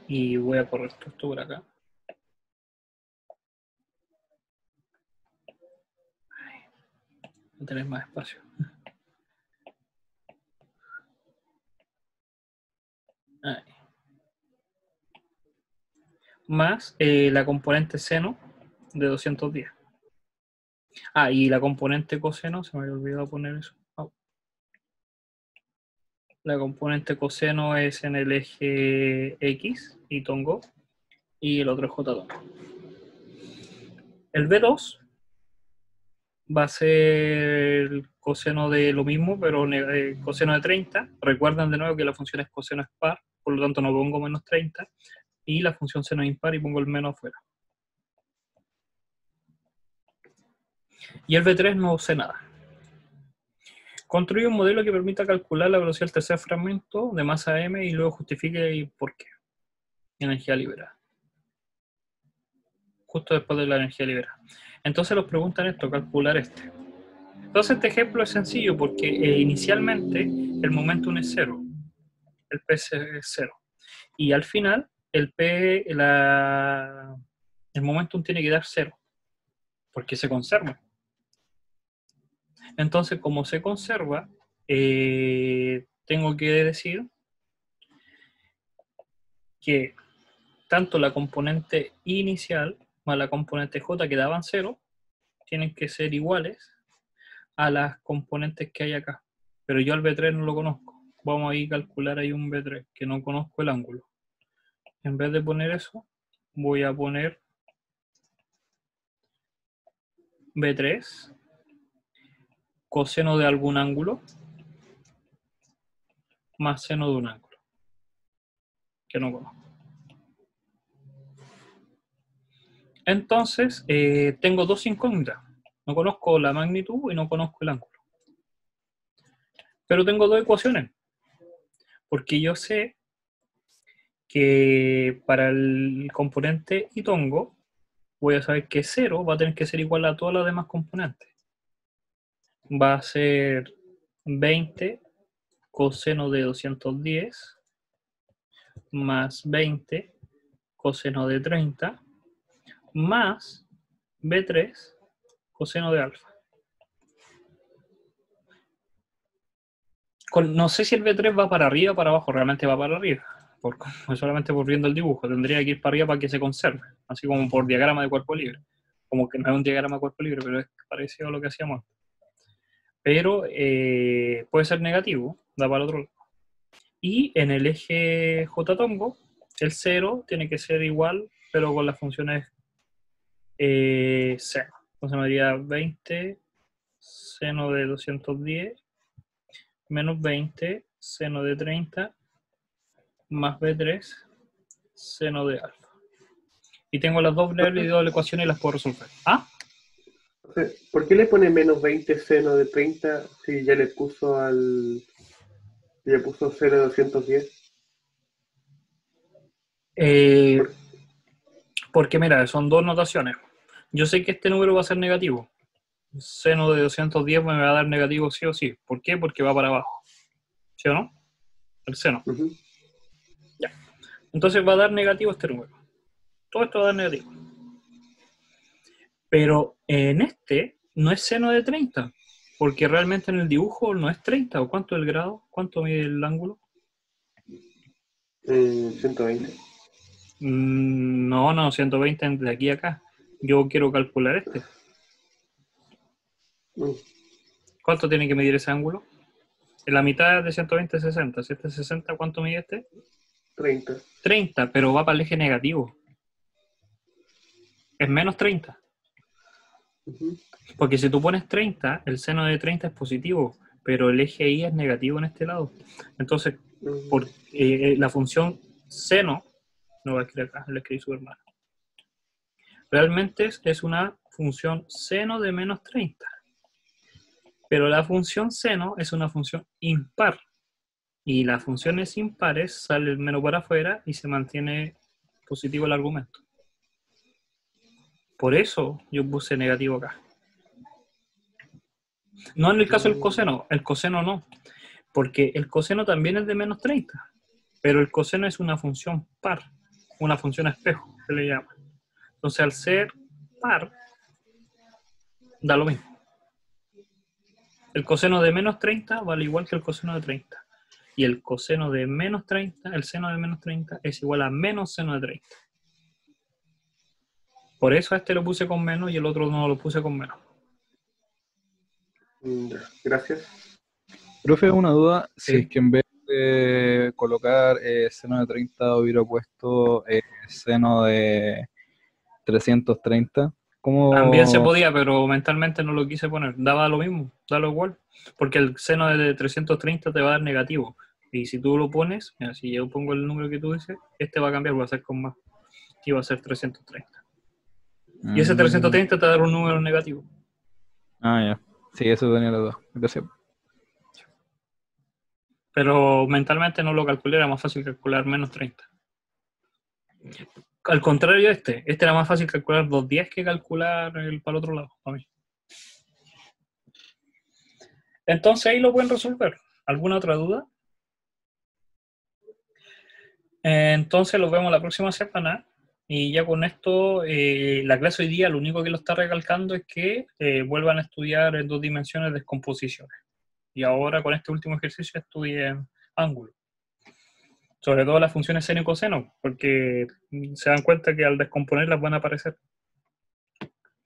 Y voy a correr esto por acá. Voy a tener más espacio. Ahí. Más la componente seno de 210. Ah, y la componente coseno, se me había olvidado poner eso. Oh. La componente coseno es en el eje X y tongo, y el otro es J tongo. El B2 va a ser el coseno de lo mismo, pero coseno de 30. Recuerden de nuevo que la función es coseno es par, por lo tanto no pongo menos 30, y la función seno es impar y pongo el menos afuera. Y el B3 no sé nada. Construye un modelo que permita calcular la velocidad del tercer fragmento de masa m y luego justifique por qué. Energía liberada. Justo después de la energía liberada. Entonces nos preguntan esto, calcular este. Entonces este ejemplo es sencillo porque inicialmente el momentum es 0. El P es 0. Y al final el momentum tiene que dar 0. Porque se conserva. Entonces, como se conserva, tengo que decir que tanto la componente inicial más la componente J que daban 0 tienen que ser iguales a las componentes que hay acá. Pero yo al B3 no lo conozco. Vamos a ir a calcular ahí un B3, que no conozco el ángulo. En vez de poner eso, voy a poner B3 coseno de algún ángulo más seno de un ángulo que no conozco. Entonces, tengo dos incógnitas. No conozco la magnitud y no conozco el ángulo. Pero tengo dos ecuaciones. Porque yo sé que para el componente y tongo, voy a saber que 0 va a tener que ser igual a todas las demás componentes. Va a ser 20 coseno de 210 más 20 coseno de 30 más B3 coseno de alfa. No sé si el B3 va para arriba o para abajo, realmente va para arriba. Solamente por viendo el dibujo, tendría que ir para arriba para que se conserve, así como por diagrama de cuerpo libre. Como que no es un diagrama de cuerpo libre, pero es parecido a lo que hacíamos. Pero puede ser negativo, da para el otro lado. Y en el eje J-tongo, el 0 tiene que ser igual, pero con las funciones seno. Entonces me daría 20 seno de 210 menos 20 seno de 30 más B3 seno de alfa. Y tengo las dos variables y doble ecuaciones y las puedo resolver. ¿Ah? ¿Por qué le pone menos 20 seno de 30 si ya le puso seno de 210? Porque mira, son dos notaciones. Yo sé que este número va a ser negativo. Seno de 210 me va a dar negativo sí o sí. ¿Por qué? Porque va para abajo. ¿Sí o no? El seno. Ya. Entonces va a dar negativo este número. Todo esto va a dar negativo. Pero en este no es seno de 30. Porque realmente en el dibujo no es 30. ¿O cuánto es el grado? ¿Cuánto mide el ángulo? 120. No, 120 de aquí a acá. Yo quiero calcular este. ¿Cuánto tiene que medir ese ángulo? En la mitad de 120 es 60. Si este es 60, ¿cuánto mide este? 30. 30, pero va para el eje negativo. Es menos 30. Porque si tú pones 30, el seno de 30 es positivo, pero el eje Y es negativo en este lado. Entonces, la función seno, no voy a escribir acá, la escribí súper mal. Realmente es una función seno de menos 30. Pero la función seno es una función impar. Y las funciones impares sale el menos para afuera y se mantiene positivo el argumento. Por eso yo puse negativo acá. No en el caso del coseno no, porque el coseno también es de menos 30, pero el coseno es una función par, una función espejo, se le llama. Entonces al ser par, da lo mismo. El coseno de menos 30 vale igual que el coseno de 30. Y el coseno de menos 30, el seno de menos 30 es igual a menos seno de 30. Por eso a este lo puse con menos y el otro no lo puse con menos. Gracias. Profe, una duda, Sí. si es que en vez de colocar seno de 30 hubiera puesto seno de 330, ¿cómo? También se podía, pero mentalmente no lo quise poner. Daba lo mismo, daba igual. Porque el seno de 330 te va a dar negativo. Y si tú lo pones, mira, si yo pongo el número que tú dices, este va a cambiar, va a ser con más. Y va a ser 330. Y ese 330 te va a dar un número negativo. Ah, ya. Sí, eso tenía la duda. Gracias. Pero mentalmente no lo calculé, era más fácil calcular menos 30. Al contrario de este era más fácil calcular 210 que calcular el para el otro lado, para mí. Entonces ahí lo pueden resolver. ¿Alguna otra duda? Entonces los vemos la próxima semana. Y ya con esto, la clase hoy día lo único que lo está recalcando es que vuelvan a estudiar en 2 dimensiones descomposiciones. Y ahora con este último ejercicio estudien ángulo. Sobre todo las funciones seno y coseno, porque se dan cuenta que al descomponerlas van a aparecer.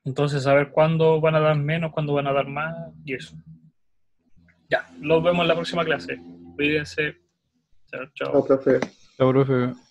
Entonces, saber cuándo van a dar menos, cuándo van a dar más, y eso. Ya, los vemos en la próxima clase. Cuídense. Chao, chao. Chao, profe. Chao, profe.